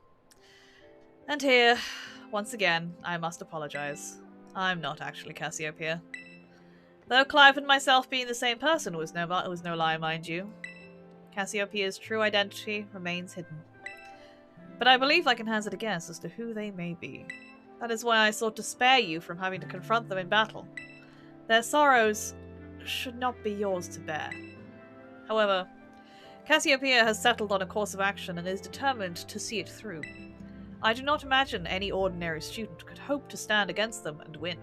And here, once again, I must apologize. I'm not actually Cassiopeia. Though Clive and myself being the same person was no lie, mind you. Cassiopeia's true identity remains hidden. But I believe I can hazard a guess as to who they may be. That is why I sought to spare you from having to confront them in battle. Their sorrows should not be yours to bear. However, Cassiopeia has settled on a course of action and is determined to see it through. I do not imagine any ordinary student could hope to stand against them and win.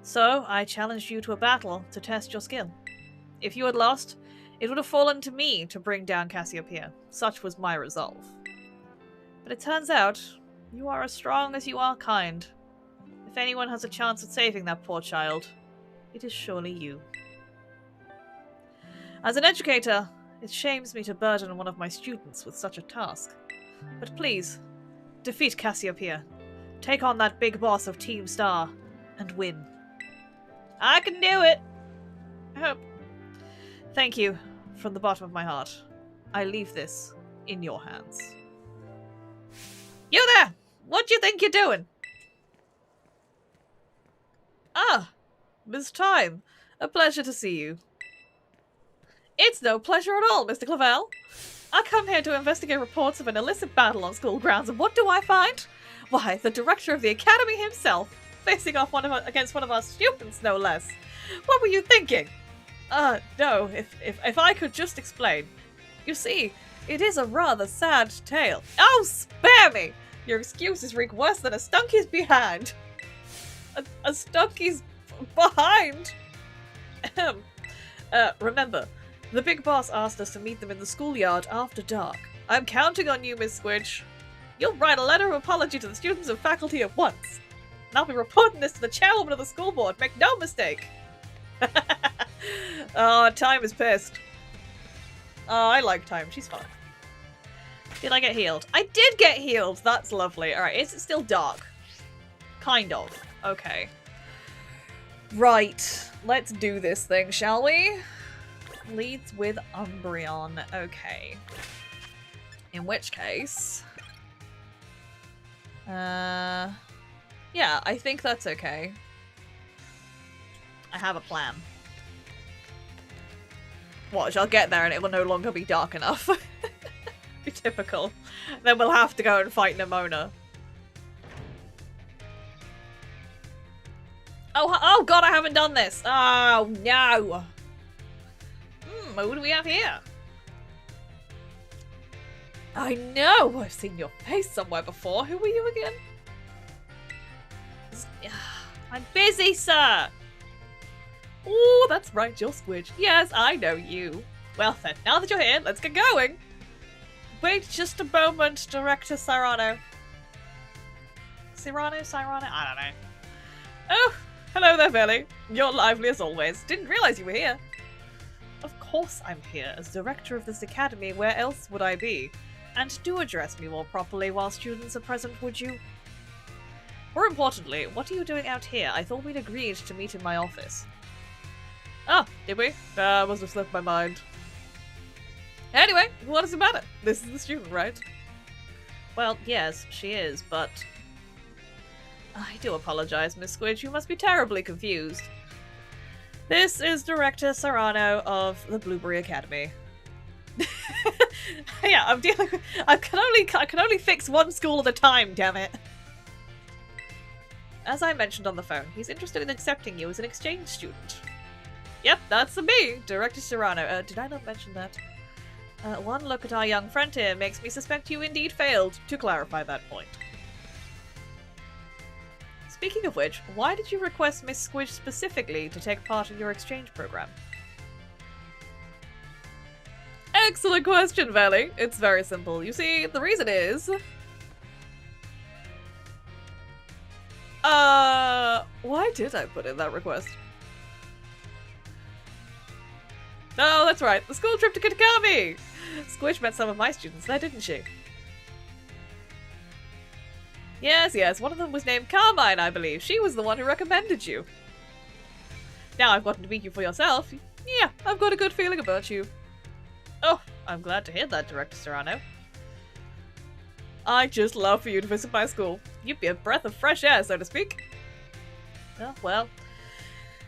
So, I challenged you to a battle to test your skill. If you had lost, it would have fallen to me to bring down Cassiopeia. Such was my resolve. But it turns out, you are as strong as you are kind. If anyone has a chance at saving that poor child, it is surely you. As an educator, it shames me to burden one of my students with such a task. But please, defeat Cassiopeia. Take on that big boss of Team Star, and win. I can do it! I hope. Thank you, from the bottom of my heart. I leave this in your hands. You there! What do you think you're doing? Ah, Miss Time. A pleasure to see you. It's no pleasure at all, Mr. Clavel. I come here to investigate reports of an illicit battle on school grounds, and what do I find? Why, the director of the academy himself, facing off against one of our students, no less. What were you thinking? No, if I could just explain. You see, it is a rather sad tale. Oh, spare me! Your excuses reek worse than a stunky's behind. A stunky's behind? Remember, the big boss asked us to meet them in the schoolyard after dark. I'm counting on you, Miss Squidge. You'll write a letter of apology to the students and faculty at once. And I'll be reporting this to the chairwoman of the school board. Make no mistake. Oh, Time is pissed. Oh, I like Time. She's fine. Did I get healed? I did get healed! That's lovely. Alright, is it still dark? Kind of. Okay. Right. Let's do this thing, shall we? Leads with Umbreon. Okay. In which case... yeah, I think that's okay. I have a plan. Watch, I'll get there and it will no longer be dark enough. Be typical. Then we'll have to go and fight Nimona. Oh god, I haven't done this! Oh no! Who do we have here? I know! I've seen your face somewhere before. Who were you again? I'm busy, sir! Oh, that's right, you're Squidge. Yes, I know you. Well then, now that you're here, let's get going! Wait just a moment, Director Cyrano. Cyrano? I don't know. Oh, hello there, Velly. You're lively as always. Didn't realize you were here. Of course I'm here, as director of this academy. Where else would I be? And do address me more properly while students are present, would you? More importantly, what are you doing out here? I thought we'd agreed to meet in my office. Oh, did we? Must have slipped my mind. Anyway, what does it matter? This is the student, right? Well, yes, she is, but... I do apologize, Miss Squidge. You must be terribly confused. This is Director Serrano of the Blueberry Academy. Yeah, I'm dealing with... I can only fix one school at a time, damn it. As I mentioned on the phone, he's interested in accepting you as an exchange student. Yep, that's me, Director Serrano. Did I not mention that? One look at our young friend here makes me suspect you indeed failed to clarify that point. Speaking of which, why did you request Miss Squidge specifically to take part in your exchange program? Excellent question, Valley. It's very simple. You see, the reason is... why did I put in that request? Oh, that's right. The school trip to Kitakami! Squidge met some of my students there, didn't she? Yes, one of them was named Carmine, I believe. She was the one who recommended you. Now I've gotten to meet you for yourself. Yeah, I've got a good feeling about you. Oh, I'm glad to hear that, Director Serrano. I'd just love for you to visit my school. You'd be a breath of fresh air, so to speak. Oh, well,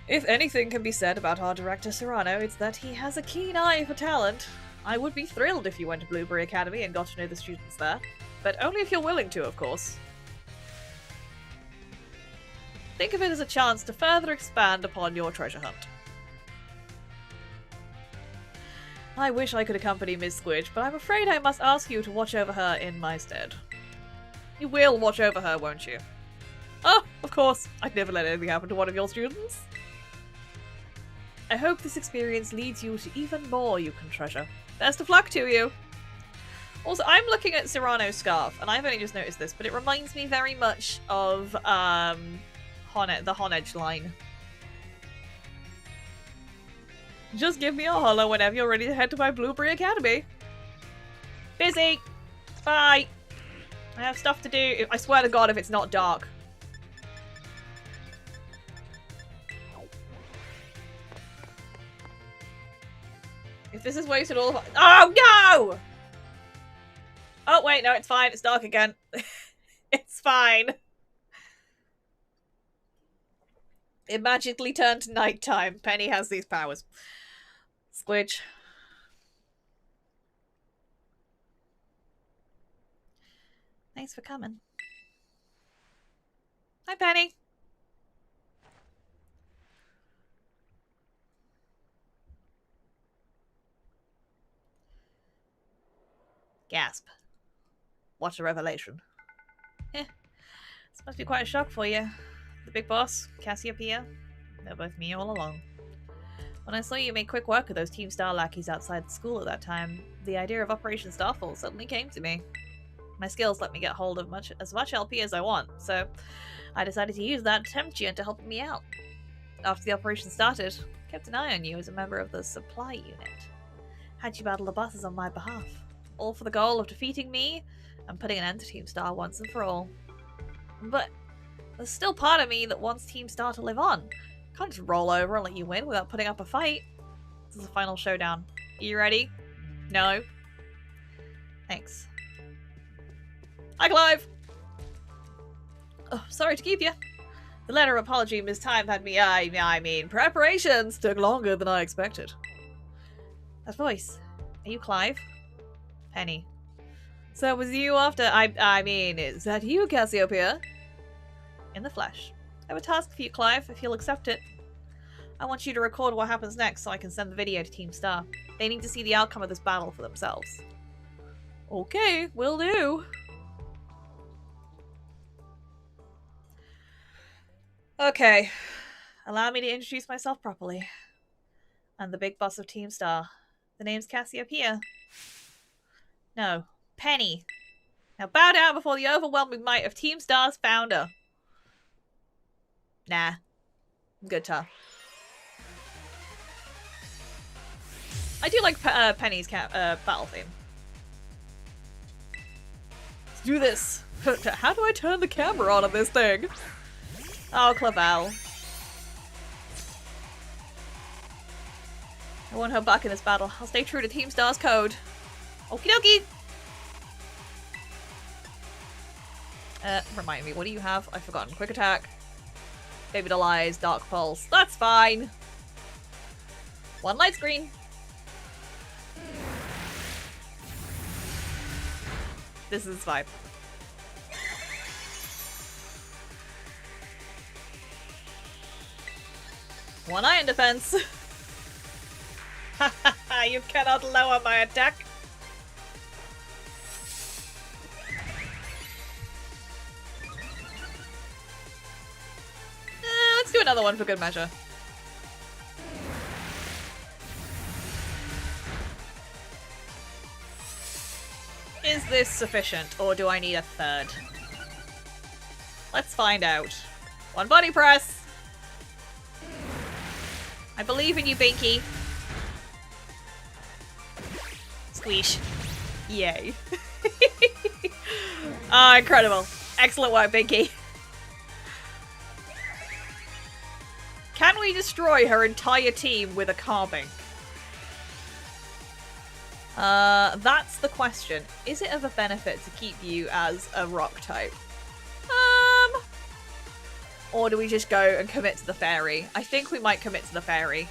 if anything can be said about our Director Serrano, it's that he has a keen eye for talent. I would be thrilled if you went to Blueberry Academy and got to know the students there. But only if you're willing to, of course. Think of it as a chance to further expand upon your treasure hunt. I wish I could accompany Miss Squidge, but I'm afraid I must ask you to watch over her in my stead. You will watch over her, won't you? Oh, of course. I'd never let anything happen to one of your students. I hope this experience leads you to even more you can treasure. Best of luck to you! Also, I'm looking at Serrano's scarf, and I've only just noticed this, but it reminds me very much of, the Honedge line. Just give me a holler whenever you're ready to head to my Blueberry Academy. Busy! Bye! I have stuff to do. I swear to God if it's not dark. If this is wasted all of... Oh, no! Oh, wait, no, it's fine. It's dark again. It's fine. It magically turned to nighttime. Penny has these powers. Squidge. Thanks for coming. Hi, Penny. Gasp. What a revelation. This must be quite a shock for you. The big boss, Cassiopeia, they're both me all along. When I saw you make quick work of those Team Star lackeys outside the school at that time, the idea of Operation Starfall suddenly came to me. My skills let me get hold of as much LP as I want, so I decided to use that to tempt you into helping me out. After the operation started, I kept an eye on you as a member of the supply unit. Had you battle the bosses on my behalf, all for the goal of defeating me and putting an end to Team Star once and for all. But there's still part of me that wants Team Star to live on. Can't just roll over and let you win without putting up a fight. This is the final showdown. Are you ready? No? Thanks. Hi, Clive! Oh, sorry to keep you. The letter of apology mistimed had me, I mean, preparations took longer than I expected. That voice. Are you Clive? Penny. So it was you after, I mean, is that you, Cassiopeia? In the flesh. I have a task for you, Clive, if you'll accept it. I want you to record what happens next so I can send the video to Team Star. They need to see the outcome of this battle for themselves. Okay, will do. Okay, allow me to introduce myself properly. I'm the big boss of Team Star. The name's Cassiopeia. No, Penny. Now bow down before the overwhelming might of Team Star's founder. Nah. I'm good, tough. I do like Penny's battle theme. Let's do this. How do I turn the camera on this thing? Oh, Clavel. I want her back in this battle. I'll stay true to Team Star's code. Okie dokie! Remind me, what do you have? I've forgotten. Quick attack. Baby Doll Eyes, Dark Pulse. That's fine! One light screen. This is fine. One iron defense. You cannot lower my attack. Let's do another one for good measure. Is this sufficient, or do I need a third? Let's find out. One body press! I believe in you, Binky. Squeesh. Yay. Ah, incredible. Excellent work, Binky. Can we destroy her entire team with a carbink? That's the question. Is it of a benefit to keep you as a rock type? Or do we just go and commit to the fairy? I think we might commit to the fairy.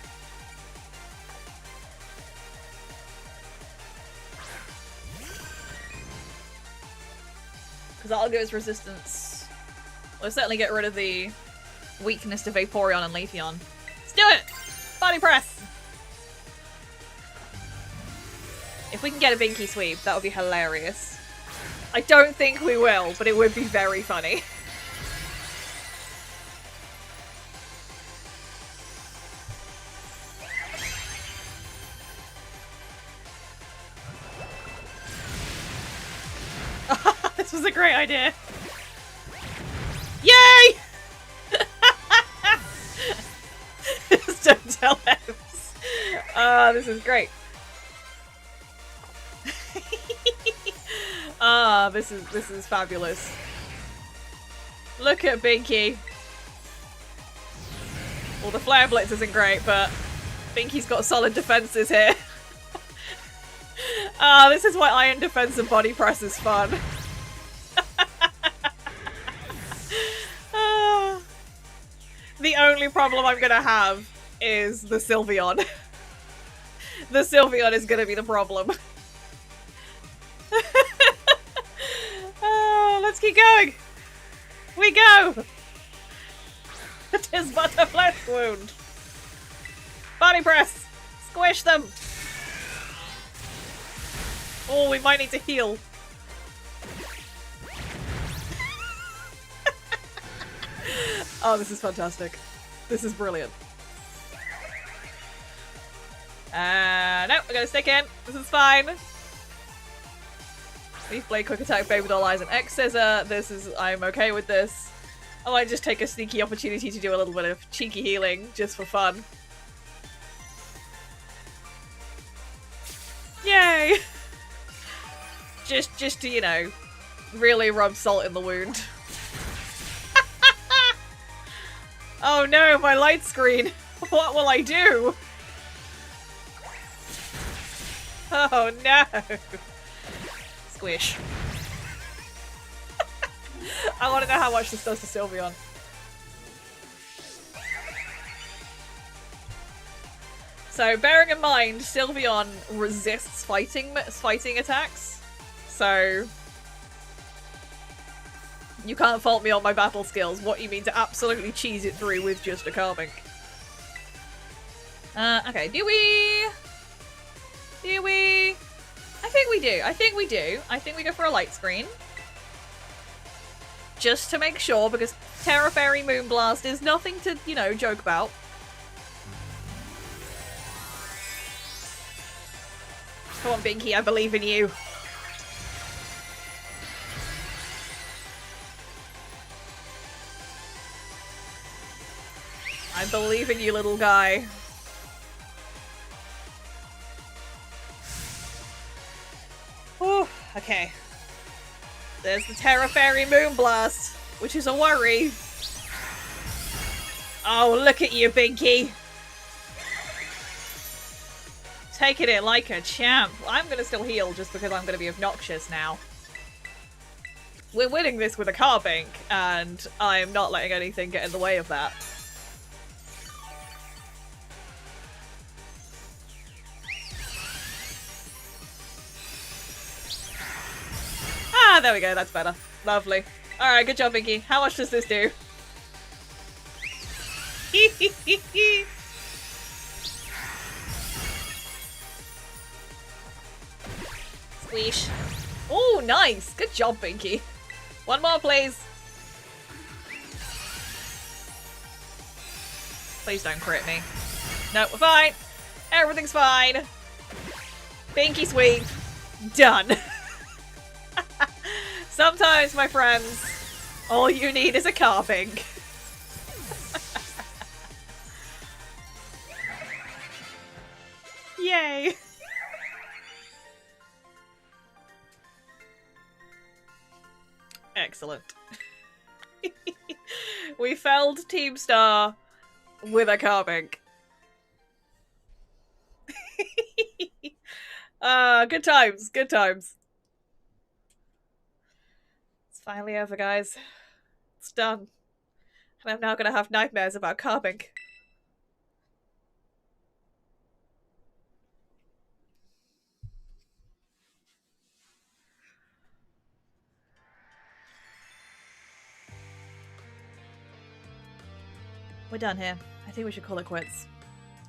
Because that'll give us resistance. We'll certainly get rid of the weakness to Vaporeon and Leafeon. Let's do it! Body press! If we can get a Binky sweep, that would be hilarious. I don't think we will, but it would be very funny. This was a great idea. Yay! Just don't tell us. This is great. This is fabulous. Look at Binky. Well, the Flare Blitz isn't great, but Binky's got solid defenses here. This is why Iron Defense and Body Press is fun. The only problem I'm gonna have is the Sylveon. The Sylveon is gonna be the problem. Let's keep going. We go. Tis but a flesh wound. Body press. Squish them. Oh, we might need to heal. Oh, this is fantastic. This is brilliant. No, we're gonna stick in. This is fine. Leaf Blade, Quick Attack, Baby Doll Eyes, and X Scissor. I'm okay with this. I might just take a sneaky opportunity to do a little bit of cheeky healing, just for fun. Yay! Just to, you know, really rub salt in the wound. Oh no, my light screen! What will I do? Oh no! Squish. I want to know how much this does to Sylveon. So, bearing in mind, Sylveon resists fighting attacks. So, you can't fault me on my battle skills. What you mean to absolutely cheese it through with just a Carbink. Okay, do we? I think we do. I think we go for a light screen. Just to make sure, because Terra Fairy Moonblast is nothing to, you know, joke about. Come on, Binky, I believe in you. I believe in you, little guy. Whew, okay. There's the Terra Fairy Moonblast, which is a worry. Oh, look at you, Binky. taking it like a champ. I'm gonna still heal just because I'm gonna be obnoxious now. We're winning this with a carbink, and I'm not letting anything get in the way of that. Ah, there we go, that's better. Lovely. Alright, good job, Binky. How much does this do? Squish. Oh, nice! Good job, Binky. One more, please. Please don't crit me. No, we're fine. Everything's fine. Binky sweep. Done. Sometimes, my friends, all you need is a carving. Yay. Excellent. We felled Team Star with a carving. Good times, good times. It's finally over, guys. It's done. And I'm now gonna have nightmares about carving. We're done here. I think we should call it quits.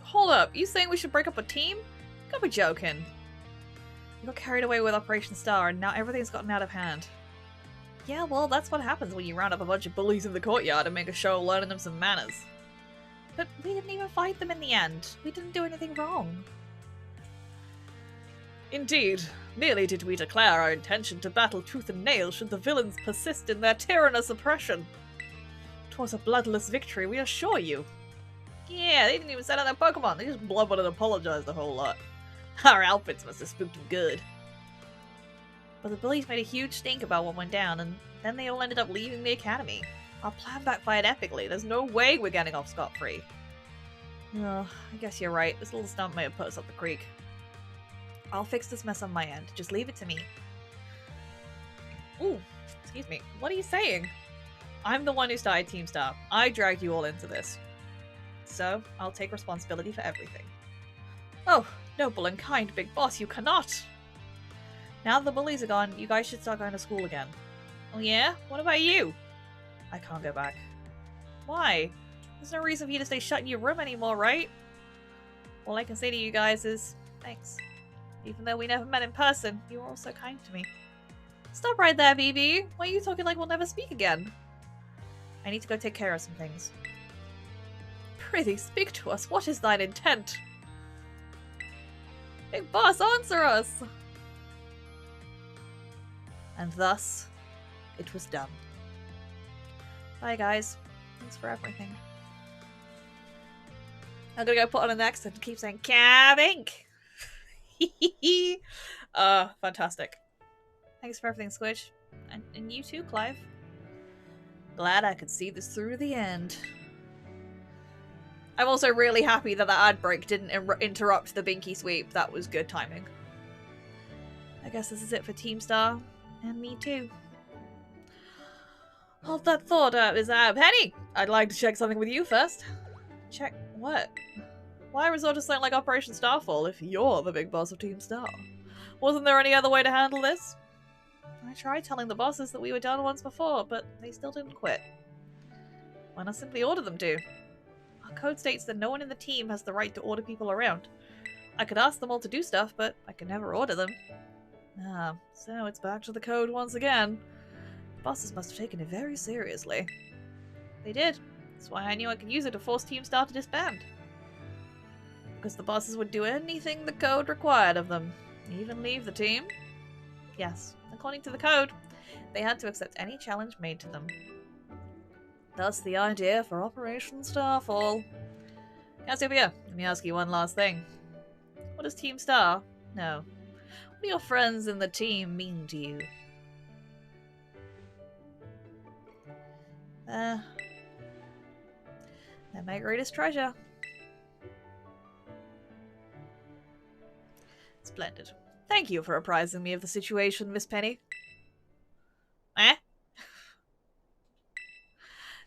Hold up, you saying we should break up a team? You gotta be joking. We got carried away with Operation Star and now everything's gotten out of hand. Yeah, well, that's what happens when you round up a bunch of bullies in the courtyard and make a show of learning them some manners. But we didn't even fight them in the end. We didn't do anything wrong. Indeed. Merely did we declare our intention to battle tooth and nail should the villains persist in their tyrannous oppression. 'Twas a bloodless victory, we assure you. Yeah, they didn't even send out their Pokemon. They just blubbered and apologized a whole lot. Our outfits must have spooked them good. But the bullies made a huge stink about what went down, and then they all ended up leaving the academy. Our plan backfired epically. There's no way we're getting off scot-free. Oh, I guess you're right. This little stump may have put us up the creek. I'll fix this mess on my end. Just leave it to me. Ooh, excuse me. What are you saying? I'm the one who started Team Star. I dragged you all into this. So, I'll take responsibility for everything. Oh, noble and kind big boss, you cannot! Now that the bullies are gone, you guys should start going to school again. Oh yeah? What about you? I can't go back. Why? There's no reason for you to stay shut in your room anymore, right? All I can say to you guys is, thanks. Even though we never met in person, you were all so kind to me. Stop right there, BB! Why are you talking like we'll never speak again? I need to go take care of some things. Prithee, speak to us. What is thine intent? Big boss, answer us! And thus, it was done. Bye, guys. Thanks for everything. I'm gonna go put on an accent and keep saying, Cavink! Fantastic. Thanks for everything, Squidge. And you too, Clive. Glad I could see this through to the end. I'm also really happy that the ad break didn't interrupt the Binky sweep. That was good timing. I guess this is it for Team Star. And me too. Hold that thought, Penny! I'd like to check something with you first. Check what? Why resort to something like Operation Starfall if you're the big boss of Team Star? Wasn't there any other way to handle this? I tried telling the bosses that we were done once before, but they still didn't quit. Why not simply order them to? Our code states that no one in the team has the right to order people around. I could ask them all to do stuff, but I could never order them. Ah, so it's back to the code once again. The bosses must have taken it very seriously. They did. That's why I knew I could use it to force Team Star to disband. Because the bosses would do anything the code required of them. Even leave the team. Yes, according to the code, they had to accept any challenge made to them. Thus the idea for Operation Starfall. Cassiopeia, let me ask you one last thing. What does Team Star? No. What do your friends in the team mean to you? They're my greatest treasure. Splendid. Thank you for apprising me of the situation, Miss Penny. Eh?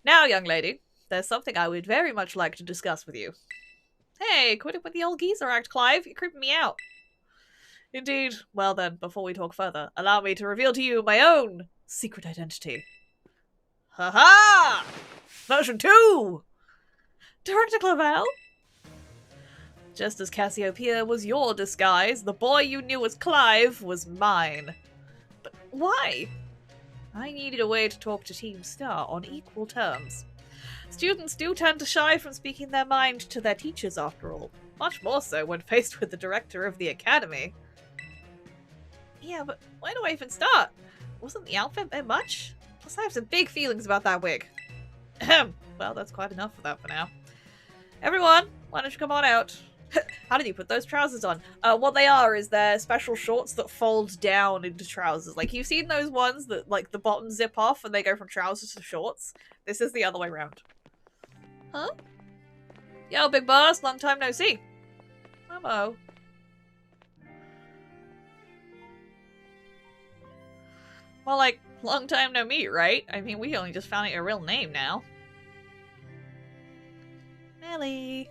Now, young lady, there's something I would very much like to discuss with you. Hey, quit it with the old geezer act, Clive. You're creeping me out. Indeed. Well then, before we talk further, allow me to reveal to you my own secret identity. Ha-ha! Version 2! Director Clavel? Just as Cassiopeia was your disguise, the boy you knew as Clive was mine. But why? I needed a way to talk to Team Star on equal terms. Students do tend to shy from speaking their mind to their teachers, after all. Much more so when faced with the director of the academy. Yeah, but where do I even start? Wasn't the outfit there much? Plus I have some big feelings about that wig. Ahem. Well, that's quite enough of that for now. Everyone, why don't you come on out? How did you put those trousers on? What they are is they're special shorts that fold down into trousers. Like, you've seen those ones that, like, the bottoms zip off and they go from trousers to shorts? This is the other way around. Huh? Yo, big boss, long time no see. Hello. Well, like, long time no meet, right? I mean, we only just found out your real name now. Nelly.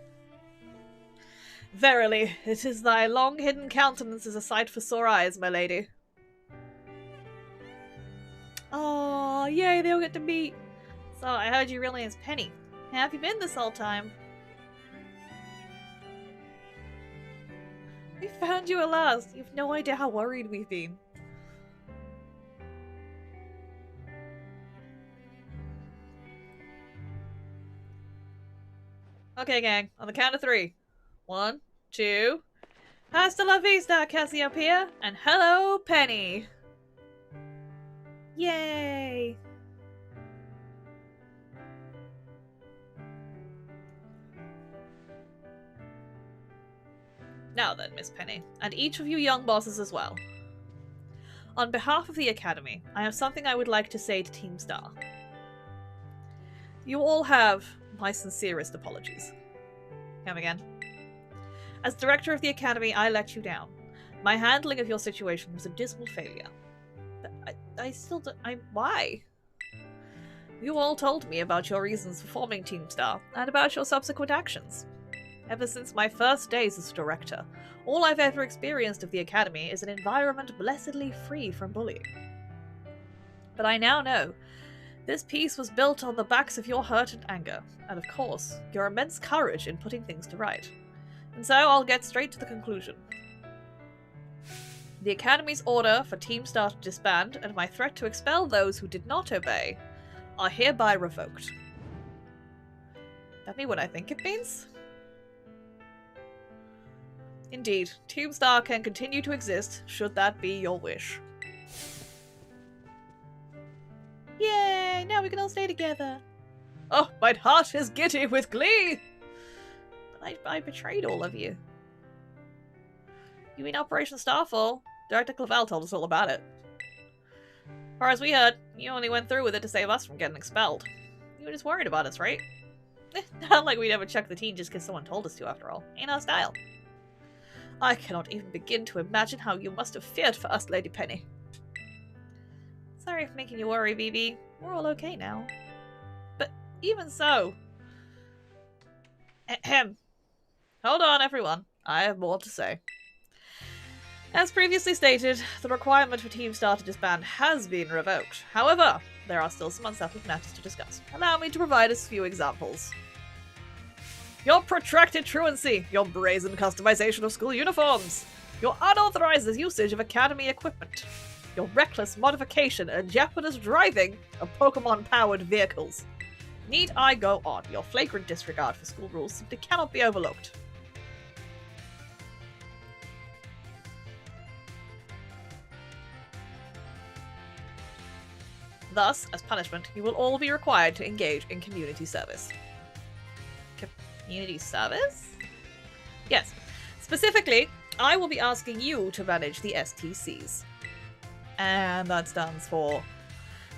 Verily, it is thy long-hidden countenance is a sight for sore eyes, my lady. Oh, yay, they all get to meet. So, I heard your real name's Penny. How have you been this whole time? We found you at last. You've no idea how worried we've been. Okay, gang. On the count of 3. 1, 2. Hasta la vista, Cassiopeia! And hello, Penny! Yay! Now then, Miss Penny, and each of you young bosses as well. On behalf of the Academy, I have something I would like to say to Team Star. You all have my sincerest apologies. Come again. As director of the Academy, I let you down. My handling of your situation was a dismal failure. But I still don't... why? You all told me about your reasons for forming Team Star, and about your subsequent actions. Ever since my first days as director, all I've ever experienced of the Academy is an environment blessedly free from bullying. But I now know this peace was built on the backs of your hurt and anger, and of course, your immense courage in putting things to right. And so I'll get straight to the conclusion. The Academy's order for Team Star to disband, and my threat to expel those who did not obey, are hereby revoked. That mean what I think it means? Indeed, Team Star can continue to exist, should that be your wish. Yay! Now we can all stay together! Oh, my heart is giddy with glee! But I betrayed all of you. You mean Operation Starfall? Director Clavel told us all about it. As far as we heard, you only went through with it to save us from getting expelled. You were just worried about us, right? Not like we'd ever check the team just because someone told us to, after all. Ain't our style. I cannot even begin to imagine how you must have feared for us, Lady Penny. Sorry for making you worry, BB. We're all okay now. But even so... Ahem. Hold on, everyone. I have more to say. As previously stated, the requirement for Team Star to disband has been revoked. However, there are still some unsettled matters to discuss. Allow me to provide us a few examples. Your protracted truancy, your brazen customization of school uniforms, your unauthorized usage of Academy equipment, your reckless modification and jeopardous driving of Pokemon-powered vehicles. Need I go on? Your flagrant disregard for school rules simply cannot be overlooked. Thus, as punishment, you will all be required to engage in community service. Community service? Yes. Specifically, I will be asking you to manage the STCs. And that stands for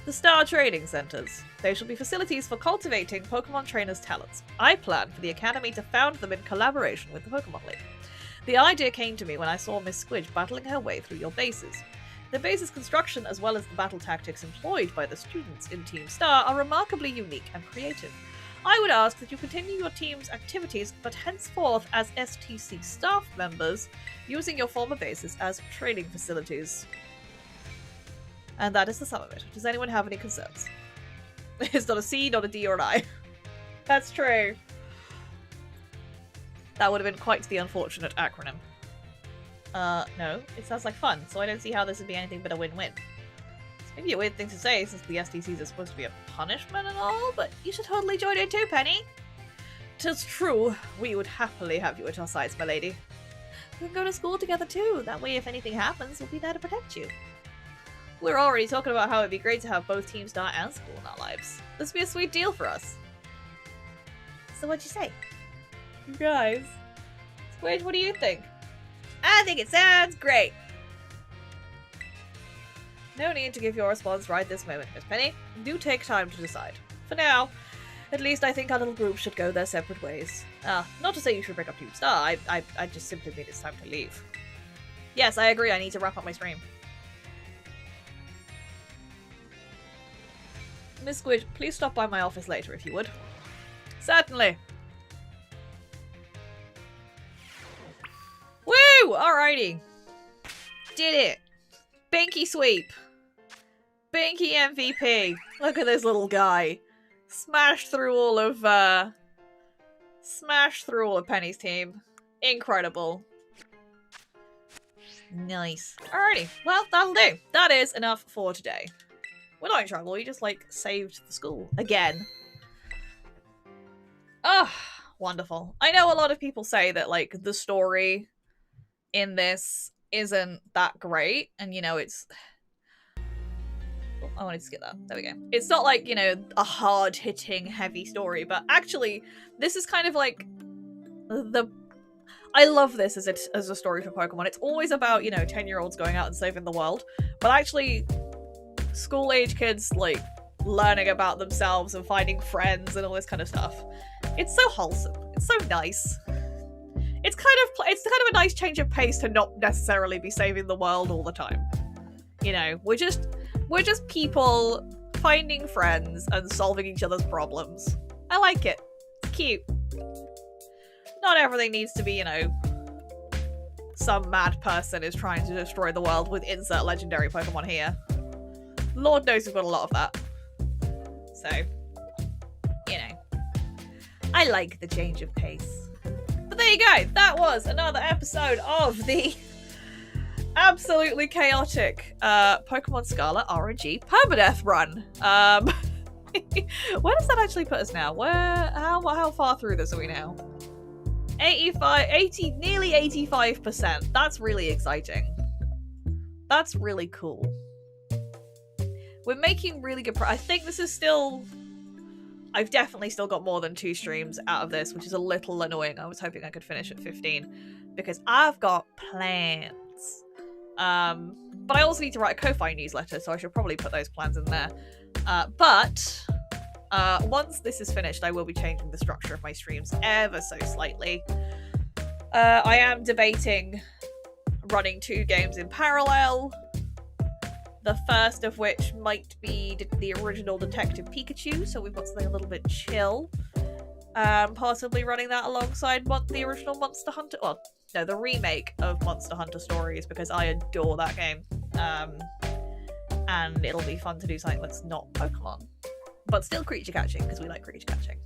the Star Training Centers. They shall be facilities for cultivating Pokemon trainers' talents. I plan for the Academy to found them in collaboration with the Pokemon League. The idea came to me when I saw Miss Squidge battling her way through your bases. The base's construction, as well as the battle tactics employed by the students in Team Star, are remarkably unique and creative. I would ask that you continue your team's activities, but henceforth as STC staff members, using your former bases as training facilities. And that is the sum of it. Does anyone have any concerns? It's not a C, not a D, or an I. That's true. That would have been quite the unfortunate acronym. No. It sounds like fun, so I don't see how this would be anything but a win-win. It's maybe a weird thing to say, since the STCs are supposed to be a punishment and all, but you should totally join in too, Penny. 'Tis true. We would happily have you at our sides, my lady. We can go to school together too. That way, if anything happens, we'll be there to protect you. We're already talking about how it'd be great to have both Team Star and school in our lives. This would be a sweet deal for us. So what'd you say? You guys. Squidge, what do you think? I think it sounds great. No need to give your response right this moment, Miss Penny. Do take time to decide. For now, at least I think our little group should go their separate ways. Not to say you should break up Team Star, I just simply mean it's time to leave. Yes, I agree, I need to wrap up my stream. Miss Squidge, please stop by my office later if you would. Certainly. Woo! Alrighty. Did it. Binky sweep. Binky MVP. Look at this little guy. Smashed through all of Penny's team. Incredible. Nice. Alrighty. Well, that'll do. That is enough for today. We're not in trouble. We just, like, saved the school. Again. Ah, wonderful. I know a lot of people say that, like, the story in this isn't that great. And, you know, it's... Oh, I wanted to skip that. There we go. It's not like, you know, a hard-hitting, heavy story. But actually, this is kind of like the... I love this as a story for Pokemon. It's always about, you know, 10-year-olds going out and saving the world. But actually... school-age kids, like, learning about themselves and finding friends and all this kind of stuff. It's so wholesome. It's so nice. It's kind of a nice change of pace to not necessarily be saving the world all the time. You know, we're just people finding friends and solving each other's problems. I like it. It's cute. Not everything needs to be, you know, some mad person is trying to destroy the world with insert legendary Pokemon here. Lord knows we've got a lot of that. So, you know. I like the change of pace. But there you go. That was another episode of the absolutely chaotic Pokemon Scarlet RNG Permadeath run. Where does that actually put us now? How far through this are we now? 80, nearly 85%. That's really exciting. That's really cool. We're making really good I think this is still... I've definitely still got more than 2 streams out of this, which is a little annoying. I was hoping I could finish at 15, because I've got plans. But I also need to write a Ko-Fi newsletter, so I should probably put those plans in there. But once this is finished, I will be changing the structure of my streams ever so slightly. I am debating running 2 games in parallel. The first of which might be the original Detective Pikachu, so we've got something a little bit chill. Possibly running that alongside the original Monster Hunter... Well, no, the remake of Monster Hunter Stories, because I adore that game. And it'll be fun to do something that's not Pokemon. But still creature catching, because we like creature catching.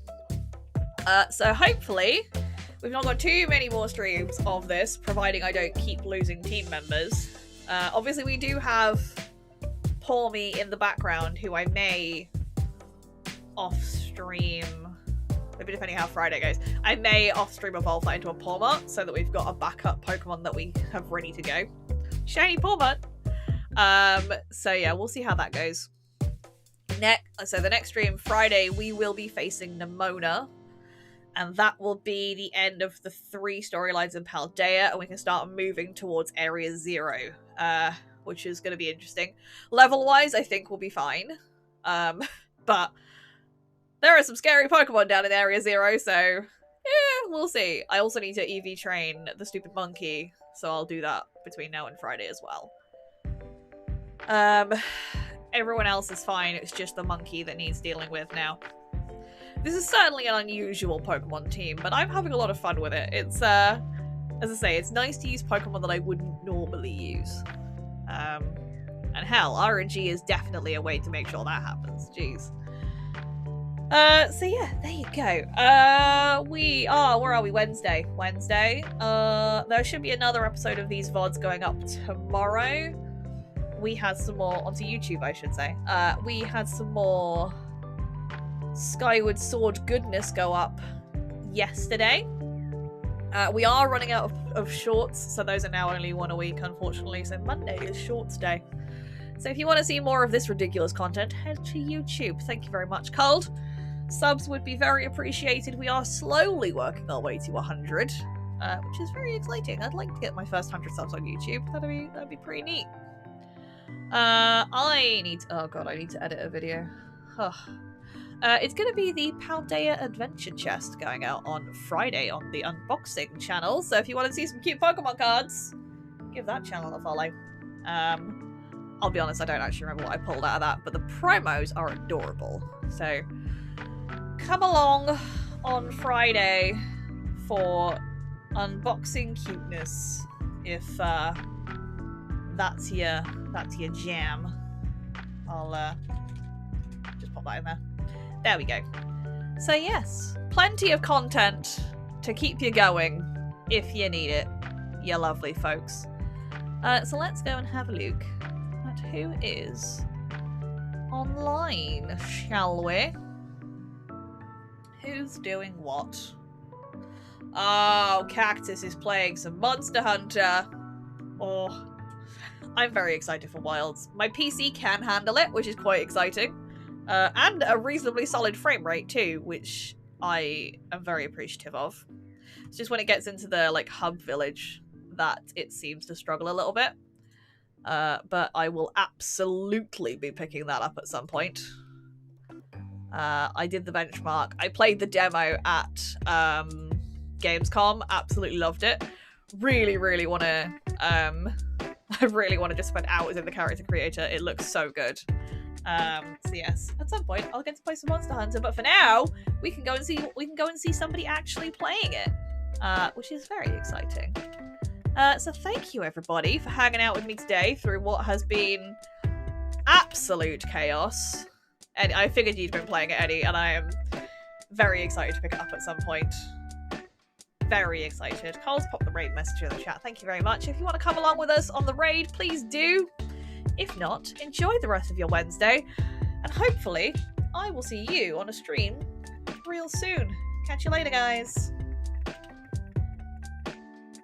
So hopefully, we've not got too many more streams of this, providing I don't keep losing team members. Obviously, we do have... Poor Me in the background, who I may off-stream, maybe depending how Friday goes, I may off-stream evolve that into a Pawmot, so that we've got a backup Pokemon that we have ready to go. Shiny Pawmot! So yeah, we'll see how that goes. So the next stream, Friday, we will be facing Nemona, and that will be the end of the 3 storylines in Paldea, and we can start moving towards Area 0. Which is going to be interesting. Level-wise, I think we'll be fine. But there are some scary Pokemon down in Area 0, so... Yeah, we'll see. I also need to EV train the stupid monkey, so I'll do that between now and Friday as well. Everyone else is fine, it's just the monkey that needs dealing with now. This is certainly an unusual Pokemon team, but I'm having a lot of fun with it. It's, as I say, it's nice to use Pokemon that I wouldn't normally use. And hell, RNG is definitely a way to make sure that happens. Jeez. So yeah, there you go. We are, where are we? Wednesday. There should be another episode of these VODs going up tomorrow. We had some more, onto YouTube I should say. We had some more Skyward Sword goodness go up yesterday. We are running out of shorts, so those are now only one a week, unfortunately. So Monday is shorts day. So if you want to see more of this ridiculous content, head to YouTube. Thank you very much, Cold. Subs would be very appreciated. We are slowly working our way to 100, which is very exciting. I'd like to get my first 100 subs on YouTube. That'd be pretty neat. I need to edit a video. It's going to be the Paldea Adventure Chest going out on Friday on the unboxing channel. So if you want to see some cute Pokemon cards, give that channel a follow. I'll be honest, I don't actually remember what I pulled out of that, but the promos are adorable. So come along on Friday for unboxing cuteness if that's your jam. I'll just pop that in there. There we go. So yes, plenty of content to keep you going if you need it, you lovely folks. So let's go and have a look at who is online, shall we? Who's doing what? Oh, Cactus is playing some Monster Hunter. Oh, I'm very excited for Wilds. My PC can handle it, which is quite exciting. And a reasonably solid frame rate too, which I am very appreciative of. It's just when it gets into the like hub village that it seems to struggle a little bit. But I will absolutely be picking that up at some point. I did the benchmark. I played the demo at Gamescom. Absolutely loved it. Really want to. I really want to just spend hours in the character creator. It looks so good. So yes, at some point I'll get to play some Monster Hunter. But for now, we can go and see somebody actually playing it, which is very exciting. So thank you everybody for hanging out with me today through what has been absolute chaos. And I figured you'd been playing it, Eddie, and I am very excited to pick it up at some point. Very excited. Cole's popped the raid message in the chat. Thank you very much. If you want to come along with us on the raid, please do. If not, enjoy the rest of your Wednesday, and hopefully I will see you on a stream real soon. Catch you later, guys.